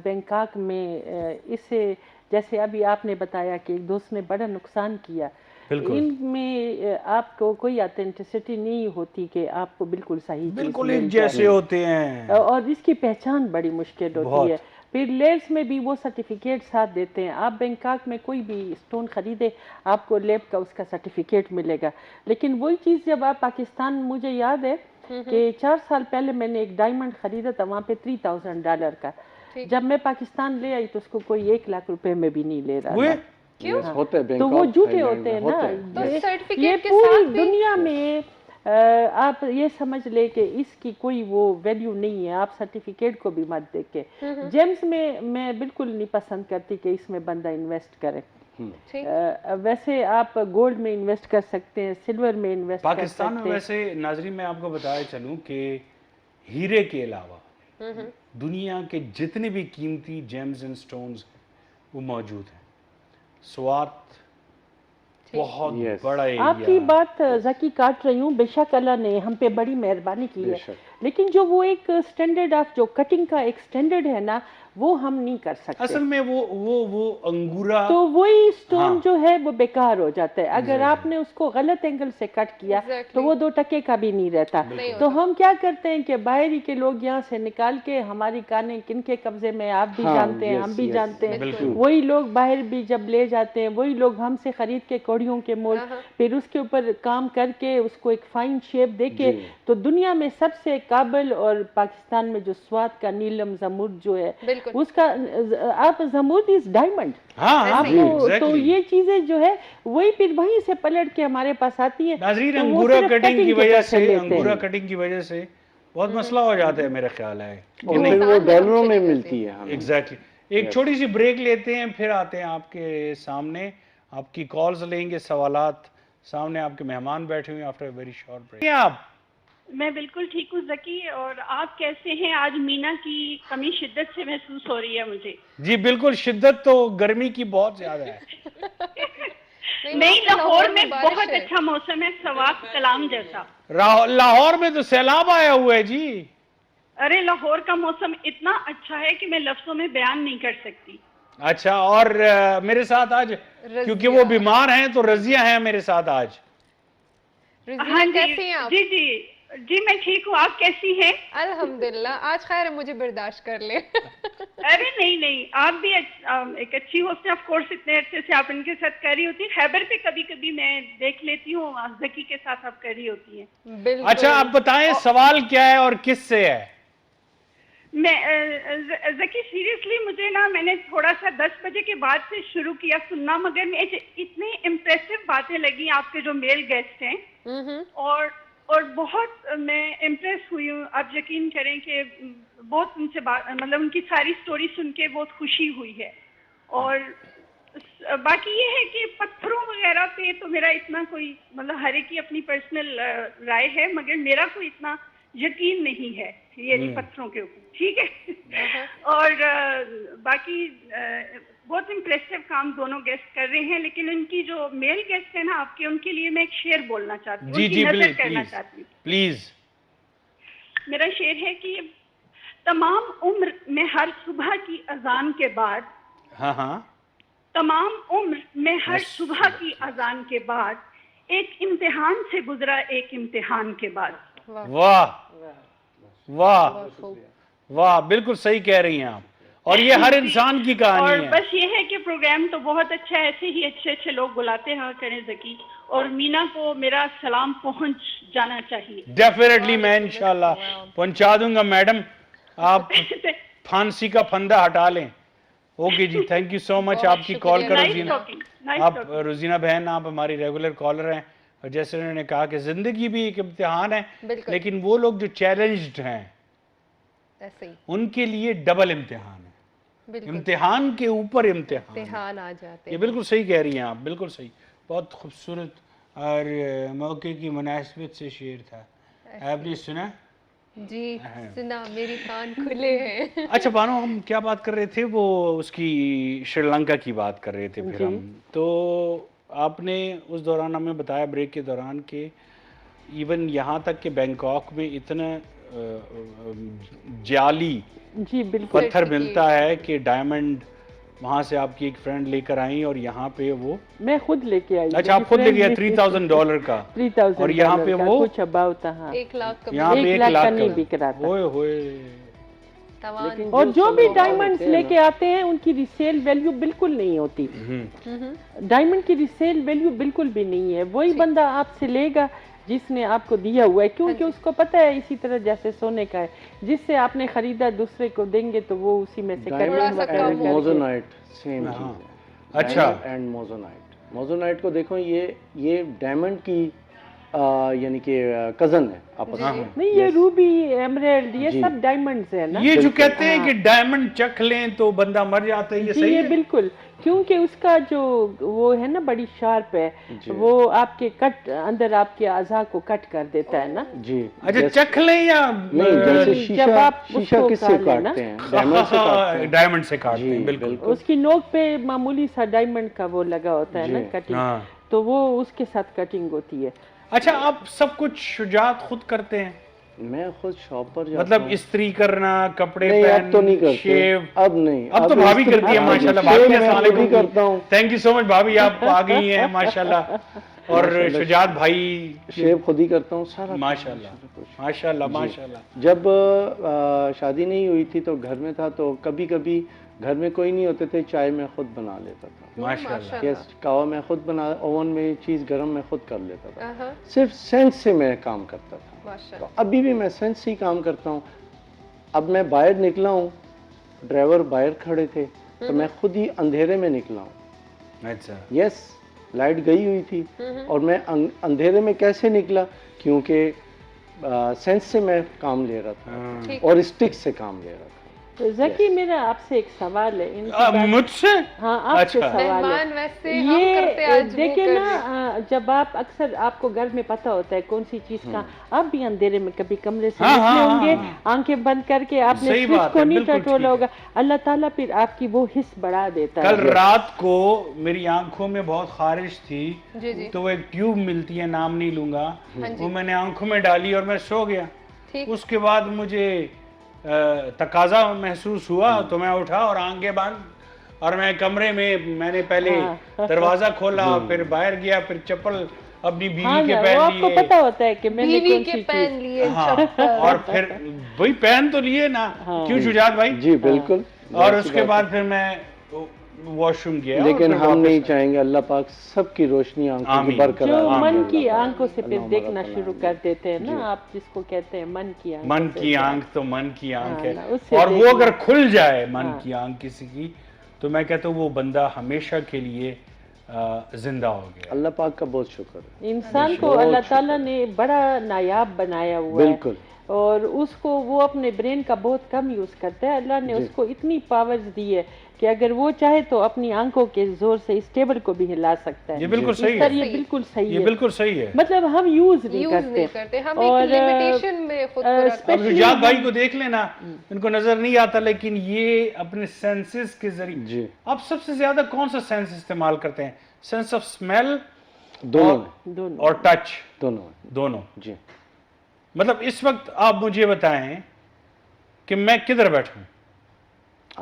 S3: بینکاک میں اس سے جیسے ابھی آپ نے بتایا کہ ایک دوست نے بڑا نقصان کیا، ان میں آپ کو کوئی اتھینٹسٹی نہیں ہوتی کہ آپ کو بالکل صحیح چیز
S1: بالکل ایک جیسے ہوتے ہیں،
S3: اور اس کی پہچان بڑی مشکل ہوتی ہے. پھر لیبس میں بھی وہ سرٹیفکیٹ ساتھ دیتے ہیں. آپ بینکاک میں کوئی بھی اسٹون خریدے آپ کو لیب کا اس کا سرٹیفکیٹ ملے گا، لیکن وہی چیز جب آپ پاکستان، مجھے یاد ہے کہ 4 سال پہلے میں نے ایک ڈائمنڈ خریدا تھا وہاں پہ $3000 کا. جب میں پاکستان لے آئی تو اس کو کوئی 1 لاکھ روپے میں بھی نہیں لے رہا تھا. تو وہ جھوٹے ہوتے ہیں نا. یہ پوری دنیا میں آپ یہ سمجھ لے کہ اس کی کوئی وہ ویلیو نہیں ہے. آپ سرٹیفکیٹ کو بھی مت دیکھیں. جیمز میں بالکل نہیں پسند کرتی کہ اس میں بندہ انویسٹ کرے. ویسے آپ گولڈ میں انویسٹ کر سکتے ہیں، سلور میں انویسٹ کر سکتے ہیں.
S1: پاکستان میں ویسے ناظرین میں آپ کو بتایا چلوں کہ ہیرے کے علاوہ دنیا کے جتنے بھی قیمتی جیمز اینڈ سٹونز وہ موجود ہیں. سوات بہت بڑا ایریا.
S3: آپ کی بات ذکی کاٹ رہی ہوں، بے شک اللہ نے ہم پہ بڑی مہربانی کی ہے، لیکن جو وہ ایک سٹینڈرڈ آف جو کٹنگ کا ایک سٹینڈرڈ ہے نا وہ ہم نہیں کر سکتے.
S1: اصل میں وہ انگورا
S3: تو وہی سٹون جو ہے وہ بیکار ہو جاتا ہے. اگر آپ نے اس کو غلط اینگل سے کٹ کیا تو وہ 2 ٹکے کا بھی نہیں رہتا. تو ہم کیا کرتے ہیں کہ باہری کے لوگ یہاں سے نکال کے ہماری کانیں کن کے قبضے میں آپ بھی جانتے ہیں، ہم بھی جانتے ہیں. وہی لوگ باہر بھی جب لے جاتے ہیں وہی لوگ ہم سے خرید کے کوڑیوں کے مول پھر اس کے اوپر کام کر کے اس کو ایک فائن شیپ دے کے. تو دنیا میں سب سے قابل اور پاکستان میں جو سوات کا نیلم زمرد جو ہے اس کا آپ زمرد از ڈائمنڈ. تو یہ چیزیں جو ہے وہی پھر وہیں سے پلٹ کے ہمارے پاس آتی ہیں.
S1: ناظرین انگورا کٹنگ کی وجہ سے بہت مسئلہ ہو جاتا ہے میرا خیال ہے.
S4: پھر وہ ڈالروں میں ملتی ہے.
S1: ایگزیکٹلی. ایک چھوٹی سی بریک لیتے ہیں پھر آتے ہیں آپ کے سامنے. آپ کی کالز لیں گے، سوالات. سامنے آپ کے مہمان بیٹھے ہوئے آفٹر ویری شارٹ بریک. آپ؟
S5: میں بالکل ٹھیک ہوں ذکی، اور آپ کیسے ہیں؟ آج مینا کی کمی شدت سے محسوس ہو رہی ہے مجھے.
S1: جی بالکل، شدت تو گرمی کی بہت زیادہ ہے.
S5: نہیں، لاہور میں بہت اچھا موسم ہے، سوات کلام جیسا.
S1: لاہور میں تو سیلاب آیا ہوا ہے جی.
S5: ارے لاہور کا موسم اتنا اچھا ہے کہ میں لفظوں میں بیان نہیں کر سکتی.
S1: اچھا، اور میرے ساتھ آج کیونکہ وہ بیمار ہیں تو رضیہ ہیں میرے ساتھ آج.
S5: ہاں جی جی میں ٹھیک ہوں. آپ کیسی ہیں؟
S2: الحمدللہ. آج خیر مجھے برداشت کر لیں.
S5: ارے نہیں، آپ بھی ایک اچھی ہوسٹ ہیں. آف کورس اتنے اچھے سے آپ ان کے ساتھ کر رہی ہوتی ہیں. خیبر پہ کبھی کبھی میں دیکھ لیتی ہوں ذکی کے ساتھ آپ کر رہی ہوتی ہیں.
S1: اچھا آپ بتائیں سوال کیا ہے اور کس سے ہے؟
S5: میں ذکی سیریسلی مجھے نا میں نے تھوڑا سا 10 بجے کے بعد سے شروع کیا سننا، مگر میں اتنی امپریسو باتیں لگی آپ کے جو میل گیسٹ ہیں اور بہت میں امپریس ہوئی ہوں. آپ یقین کریں کہ بہت ان سے مطلب ان کی ساری سٹوری سن کے بہت خوشی ہوئی ہے. اور باقی یہ ہے کہ پتھروں وغیرہ پہ تو میرا اتنا کوئی مطلب ہر ایک کی اپنی پرسنل رائے ہے، مگر میرا کوئی اتنا یقین نہیں ہے یعنی پتھروں کے اوپر. ٹھیک ہے. اور باقی بہت امپریسو کام دونوں گیسٹ کر رہے ہیں، لیکن ان کی جو میل گیسٹ ہے نا آپ کے، ان کے لیے میں ایک شعر بولنا چاہتی ہوں، ان کی نظر کرنا چاہتی ہوں.
S1: پلیز.
S5: میرا شعر ہے کہ تمام عمر میں ہر صبح کی اذان کے بعد، تمام عمر میں ہر صبح کی اذان کے بعد ایک امتحان سے گزرا، ایک امتحان کے بعد.
S1: واہ واہ واہ، بالکل صحیح کہہ رہی ہیں آپ. اور یہ ہر انسان کی کہانی ہے.
S5: اور بس یہ ہے کہ پروگرام تو بہت اچھا ہے، ایسے ہی اچھے اچھے لوگ بلاتے ہیں کریں ذکی. اور مینا کو میرا سلام پہنچ جانا چاہیے.
S1: ڈیفینیٹلی میں انشاءاللہ پہنچا دوں گا. میڈم آپ پھانسی کا پھندہ ہٹا لیں. اوکے جی، تھینک یو سو مچ. آپ کی کال کا روزینہ، آپ روزینہ بہن آپ ہماری ریگولر کالر ہیں. اور جیسے انہوں نے کہا کہ زندگی بھی ایک امتحان ہے، لیکن وہ لوگ جو چیلنجڈ ہیں ان کے لیے ڈبل امتحان ہے. امتحان کے اوپر امتحان
S2: آ جاتے ہیں.
S1: یہ بالکل صحیح کہہ رہی ہیں آپ، بالکل صحیح. بہت خوبصورت اور موقع کی مناسبت سے شعر تھا. آپ نے سنا؟
S2: جی سنا، میری کان کھلے ہیں.
S1: اچھا بانو، ہم کیا بات کر رہے تھے؟ وہ اس کی شری لنکا کی بات کر رہے تھے. پھر ہم تو آپ نے اس دوران ہمیں بتایا بریک کے دوران کہ ایون یہاں تک کہ بینکاک میں اتنا جعلی پتھر ملتا ہے کہ ڈائمنڈ وہاں سے آپ کی ایک فرینڈ لے کر آئیں اور یہاں پہ وہ
S3: میں خود لے کے آئی.
S1: اچھا آپ خود لے کے آئے $3,000 کا
S3: 3,000
S1: اور یہاں پہ وہ
S3: کچھ اباؤٹ. ہاں
S2: 1 لاکھ کا
S1: یہاں پہ
S3: 1
S1: 1
S3: لاکھ کا
S1: لاکھ
S3: نہیں
S1: کا
S3: بک رہا تھا.
S1: ہوئے ہوئے.
S2: توان.
S3: اور جو بھی ڈائمنڈز لے کے آتے ہیں ان کی ریسیل ویلیو بالکل نہیں ہوتی. ڈائمنڈ کی ریسیل ویلیو بالکل بھی نہیں ہے. وہی بندہ آپ سے لے گا جس نے آپ کو دیا ہوا ہے, کیونکہ اس کو پتہ ہے اسی طرح جیسے سونے کا ہے, جس سے آپ نے خریدا دوسرے کو دیں گے تو وہ اسی میں سے
S4: ڈائمنڈ اینڈ موزونائٹ سیم چیز ہے.
S1: اچھا
S4: اینڈ موزونائٹ کو دیکھو یہ ڈائمنڈ کی یعنی کہ کزن ہے آپس میں.
S3: نہیں, یہ روبی ایمریلڈ یہ سب ڈائمنڈز ہیں نا.
S1: یہ جو کہتے ہیں کہ ڈائمنڈ چکھ لیں تو بندہ مر جاتا ہے, یہ
S3: جی
S1: صحیح
S3: یہ
S1: ہے؟
S3: بالکل, کیونکہ اس کا جو وہ ہے نا بڑی شارپ ہے, وہ آپ کے کٹ اندر آپ کے اعضاء کو کٹ کر دیتا ہے نا.
S4: جی
S1: اچھا چکھ لیں یا
S4: نہیں, جیسے
S3: جب آپ اس
S4: شیشہ
S3: کو
S4: کس سے
S3: کاٹ لینا,
S4: کاٹتے ہیں, ڈائمنڈ سے کاٹتے ہیں.
S1: ڈائمنڈ سے کاٹتے ہیں, بالکل.
S3: اس کی نوک پہ معمولی سا ڈائمنڈ کا وہ لگا ہوتا ہے نا کٹنگ, تو وہ اس کے ساتھ کٹنگ ہوتی ہے.
S1: اچھا آپ سب کچھ شجاعت خود کرتے ہیں؟
S4: میں خود شاپ پر جاتا
S1: مطلب استری کرنا, کپڑے
S4: نہیں, اب تو نہیں
S1: پہن,
S4: کرتے,
S1: شیو؟
S4: اب نہیں,
S1: اب تو بھابھی کرتی ہے ماشاءاللہ. بھابھی السلام علیکم.
S4: کرتا ہوں.
S1: تھینک یو سو مچ بھابھی, آپ آ گئی ہیں ماشاءاللہ. اور شجاعت بھائی
S4: شیو خود ہی کرتا ہوں سارا.
S1: ماشاءاللہ ماشاءاللہ ماشاءاللہ.
S4: جب شادی نہیں ہوئی تھی تو گھر میں تھا, تو کبھی کبھی گھر میں کوئی نہیں ہوتے تھے, چائے میں خود بنا لیتا تھا.
S1: ماشاءاللہ.
S4: یس, کہوا میں خود بنا, اوون میں چیز گرم میں خود کر لیتا تھا. صرف سینس سے میں کام کرتا تھا. تو ابھی بھی میں سینس سے ہی کام کرتا ہوں. اب میں باہر نکلا ہوں, ڈرائیور باہر کھڑے تھے تو میں خود ہی اندھیرے میں نکلا ہوں.
S1: اچھا
S4: یس, لائٹ گئی ہوئی تھی اور میں اندھیرے میں کیسے نکلا, کیونکہ سینس سے میں کام لے رہا تھا اور اسٹک سے کام لے رہا تھا.
S3: ذکی میرا آپ سے ایک سوال ہے.
S1: مجھ سے؟
S3: ہاں آپ سے سوال ہے. یہ دیکھیں نا, جب آپ اکثر آپ کو گھر میں پتہ ہوتا ہے کون سی چیز کا, آپ بھی اندھیرے میں کبھی کمرے سے نکلے ہوں گے, آنکھیں بند کر کے آپ نے سوئچ کو نہیں ٹٹولا ہوگا, اللہ تعالیٰ پھر آپ کی وہ حس بڑھا دیتا ہے.
S1: کل رات کو میری آنکھوں میں بہت خارش تھی, تو وہ ایک ٹیوب ملتی ہے, نام نہیں لوں گا, وہ میں نے آنکھوں میں ڈالی اور میں سو گیا. اس کے بعد مجھے تقاضا محسوس ہوا تو میں اٹھا اور آنکھیں بند, اور میں کمرے میں نے پہلے دروازہ کھولا, پھر باہر گیا, پھر چپل اپنی بیوی کے پہن لیے.
S3: آپ کو پتا ہوتا ہے کہ میں نے
S2: بیوی کے پہن لیے,
S1: اور پھر وہی پہن تو لیے نا, کیوں شجاعت بھائی؟
S4: جی بالکل.
S1: اور اس کے بعد پھر میں واش روم گیا.
S4: لیکن ہم نہیں چاہیں گے اللہ پاک سب کی روشنی آنکھوں کی برقرار.
S3: جو من کی آنکھوں سے پھر دیکھنا شروع کر دیتے ہیں نا, آپ جس کو کہتے ہیں من کی آنکھ.
S1: من کی آنکھ تو من کی آنکھ ہے, اور وہ اگر کھل جائے من کی آنکھ کسی کی, تو میں کہتا ہوں وہ بندہ ہمیشہ کے لیے زندہ ہو گیا.
S4: اللہ پاک کا بہت شکر ہے.
S3: انسان کو اللہ تعالیٰ نے بڑا نایاب بنایا ہوا ہے.
S4: بالکل.
S3: اور اس کو وہ اپنے برین کا بہت کم یوز کرتا ہے. اللہ نے اس کو اتنی پاورز دی ہے کہ اگر وہ چاہے تو اپنی آنکھوں کے زور سے اس ٹیبل کو بھی ہلا سکتا ہے.
S1: یہ بالکل صحیح ہے.
S3: یہ بالکل صحیح ہے.
S1: یہ بالکل صحیح ہے.
S3: مطلب ہم یوز نہیں کرتے,
S2: ہم ایک لیمیٹیشن میں خود کو رکھتے ہیں.
S1: اب شجاعت بھائی کو دیکھ لینا, ان کو نظر نہیں آتا, لیکن یہ اپنے سینسز کے ذریعے. آپ سب سے زیادہ کون سا سینس استعمال کرتے ہیں؟ سینس آف اسمیل,
S4: دونوں
S1: اور ٹچ,
S4: دونوں. جی
S1: مطلب اس وقت آپ مجھے بتائیں کہ میں کدھر بیٹھوں؟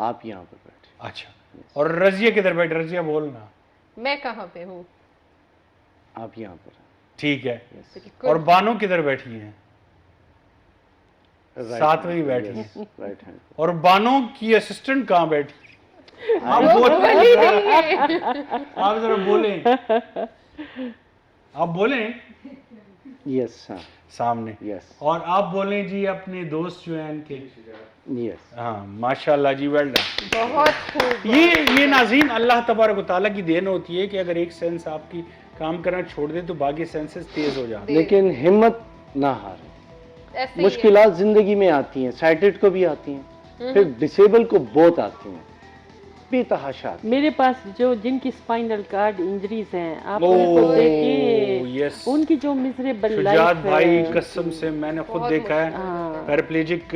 S4: آپ یہاں پر بیٹھے.
S1: اچھا, اور رضیہ کدھر بیٹھ؟ رضیہ بولنا.
S2: میں کہاں پہ ہوں؟
S4: آپ یہاں پر.
S1: ٹھیک ہے. اور بانو کدھر بیٹھی ہیں؟ ساتھ میں ہی بیٹھی ہیں.
S4: Right hand.
S1: اور بانو کی اسسٹنٹ کہاں بیٹھی؟ آپ ذرا بولیں, آپ بولیں.
S4: یس
S1: سامنے.
S4: یس.
S1: اور آپ بولیں جی اپنے دوست جو ہیں ان کے.
S4: یس.
S1: ہاں ماشاءاللہ جی, ویل ڈن.
S2: بہت خوب.
S1: یہ ناظرین اللہ تبارک و تعالیٰ کی دین ہوتی ہے کہ اگر ایک سینس آپ کی کام کرنا چھوڑ دے تو باقی سینسز تیز ہو جاتے ہیں.
S4: لیکن ہمت نہ ہارے. مشکلات زندگی میں آتی ہیں, سائٹڈ کو بھی آتی ہیں, پھر ڈسیبل کو بہت آتی ہیں, بے تحاشا.
S3: میرے پاس جن کی اسپائنل کارڈ انجریز ہیں, آپ ان کو دیکھیں, ان کی جو میزریبل لائف ہے.
S1: شجاعت بھائی قسم سے میں نے خود دیکھا ہے, پیراپلیجک,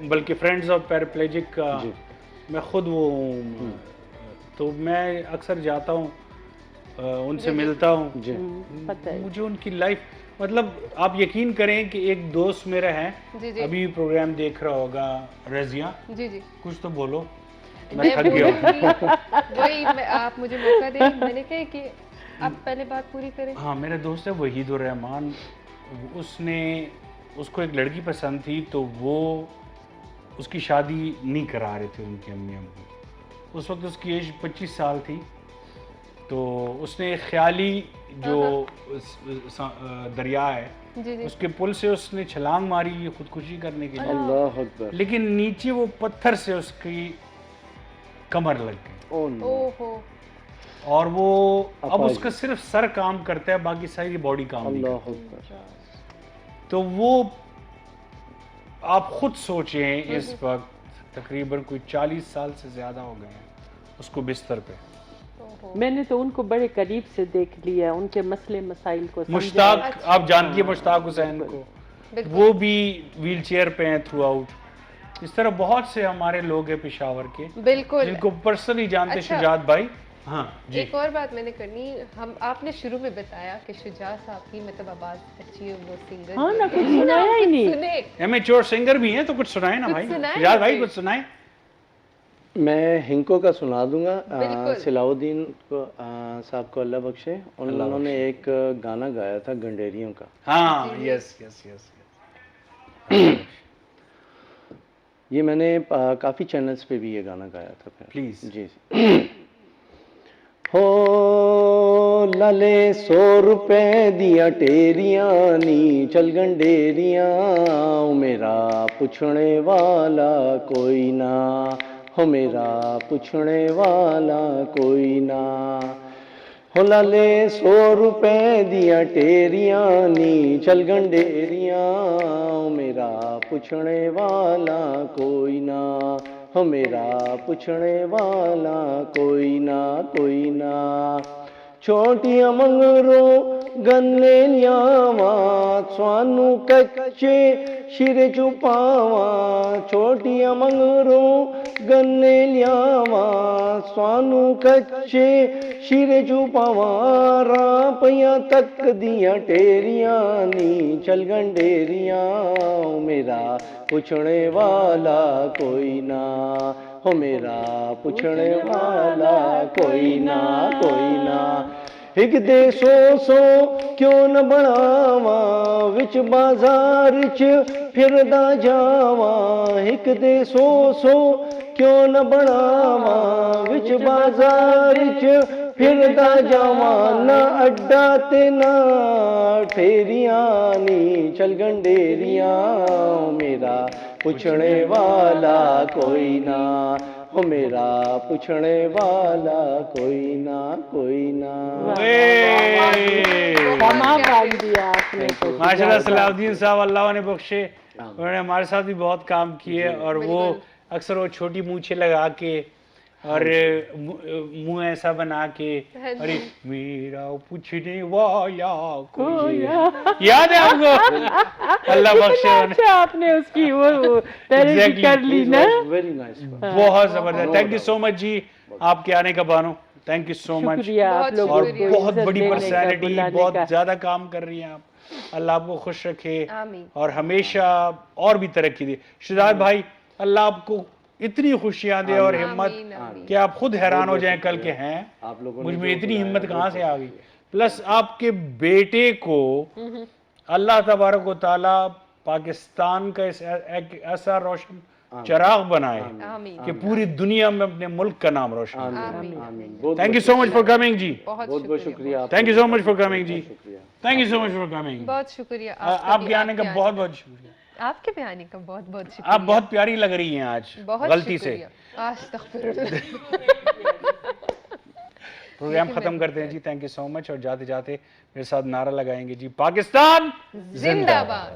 S1: بلکہ فرینڈز آف پیراپلیجک کا میں خود وہ ہوں, تو میں اکثر جاتا ہوں, ان سے ملتا ہوں. مجھے ان کی لائف, مطلب آپ یقین کریں کہ ایک دوست میرا ہے, ابھی پروگرام دیکھ رہا ہوگا, رضیہ, کچھ تو بولو. میں تھک گیا ہوں.
S2: وہی آپ مجھے موقع دیں, میں نے کہا کہ آپ پہلے بات پوری کریں.
S1: ہاں میرا دوست ہے وحید الرحمان, اس کو ایک لڑکی پسند تھی تو وہ اس کی شادی نہیں کرا رہے تھے ان کے امی ابو. اس وقت اس کی ایج 25 سال تھی, تو اس نے ایک خیالی جو دریا ہے
S2: جی جی.
S1: اس کے پل سے اس نے چھلانگ ماری خودکشی کرنے کے لیے,
S4: اللہ اکبر.
S1: لیکن نیچے وہ پتھر سے اس کی کمر لگ گئی,
S4: او نو.
S2: او ہو.
S1: اور وہ اب اس کا صرف سر کام کرتا ہے, باقی ساری باڈی کام نہیں
S4: اللہ
S1: کرتی.
S4: اکبر.
S1: تو وہ آپ خود سوچیں اس وقت تقریباً کوئی 40 سال سے زیادہ ہو گئے ہیں اس کو بستر پہ.
S3: میں نے تو ان کو بڑے قریب سے دیکھ لیا, ان کے مسئلے مسائل کو سمجھا.
S1: مشتاق, آپ جانتی ہیں مشتاق حسین کو, وہ بھی ویل چیئر پہ ہیں تھرو آؤٹ. اس طرح بہت سے ہمارے لوگ ہیں پشاور کے
S2: بالکل.
S1: جن کو پرسنلی جانتے. شجاعت بھائی. ہاں جی.
S2: ایک اور بات میں نے کرنی, آپ نے شروع میں بتایا کہ شجاع صاحب کی مطلب آواز اچھی ہے, وہ سنگر.
S3: ہاں نا, کچھ سنایا ہی نہیں.
S2: سنے
S1: امیچور سنگر بھی ہیں تو کچھ سنائیں نا بھائی. شجاعت بھائی کچھ سنائیں.
S4: میں ہنکو کا سنا دوں گا.
S2: بالکل.
S4: صلاح الدین صاحب کو اللہ بخشے, انہوں نے ایک گانا گایا تھا گنڈیریوں کا.
S1: ہاں یس یس یس.
S4: یہ میں نے کافی چینلز پہ بھی یہ گانا گایا تھا.
S1: پلیز.
S4: جی. ہو لالے 100 روپے دیا ٹیریاں نی چل گنڈیریاں, میرا پوچھنے والا کوئی نہ, ہو میرا پوچھنے والا کوئی نہ. ہو لالے 100 روپے دیا ٹیریاں نی چل گنڈیریاں, میرا پوچھنے والا کوئی نہ, ہو میرا پوچھنے والا کوئی نہ کوئی نہ. چھوٹیاں منگرو گنے لیاواں سوانو کچے شیر چھپاواں. چھوٹیاں منگرو گنے لیاواں سوانو کچے شیر چھپاواں. راں پیاں تک دیاں ٹیریاں نی چل گنڈیریاں, میرا پوچھنے والا کوئی نہ, ہو میرا پوچھنے والا کوئی نہ کوئی نہ. ایک دے 100 کیوں نہ بناواں وچ بازار چ پھردا جاواں. ایک دے 100 کیوں نہ بناواں وچ بازار چ پھردا جاواں. نہ اڈا تے نہ ٹھیریاں نی چل گنڈیریاں, میرا پوچھنے والا کوئی نہ, ہو میرا پوچھنے والا کوئی نہ کوئی نہ.
S3: تمام باندھ دیا آپ نے تو.
S1: ماشاء اللہ. صلاح الدین صاحب اللہ انہیں بخشے, انہوں نے ہمارے ساتھ بھی بہت کام کیے, اور وہ اکثر وہ چھوٹی مونچھیں لگا کے اور منہ ایسا بنا کے, ارے میرا پوچھنے والا کوئی, یاد ہے آپ کو؟ اللہ بخشے.
S3: اچھا آپ نے اس کی وہ پیروڈی کر لی نا.
S4: Very nice.
S1: بہت زبردست. تھینک یو سو مچ جی آپ کے آنے کا بانو. تھینک یو سو مچ.
S3: شکریہ آپ لوگوں
S1: اور
S3: کو
S1: بہت
S3: عزت
S1: بڑی
S3: دینے کا,
S1: پرسنالٹی,
S3: بلانے
S1: بہت
S3: کا.
S1: زیادہ کام کر رہی ہیں آپ. اللہ آپ کو خوش رکھے
S2: آمین.
S1: اور ہمیشہ اور بھی ترقی دے. شجاعت بھائی اللہ آپ کو اتنی خوشیاں دے اور ہمت کہ آپ خود حیران ہو جائیں کل کے ہیں مجھ میں اتنی ہمت کہاں سے آ گئی. پلس آپ کے بیٹے کو اللہ تبارک و تعالی پاکستان کا ایسا روشن چراغ بنائے کہ پوری دنیا میں اپنے ملک کا نام روشن کرے. Thank you so much for coming جی.
S4: بہت بہت شکریہ.
S1: Thank you so much for coming جی. Thank you so much for coming.
S2: بہت شکریہ
S1: آپ کے آنے کا بہت بہت شکریہ.
S2: آپ کے بھی آنے کا بہت بہت شکریہ.
S1: آپ بہت پیاری لگ رہی ہیں آج غلطی سے.
S2: استغفر اللہ.
S1: پروگرام ختم کرتے ہیں جی. تھینک یو سو مچ. اور جاتے جاتے میرے ساتھ نعرہ لگائیں گے جی, پاکستان
S2: زندہ باد.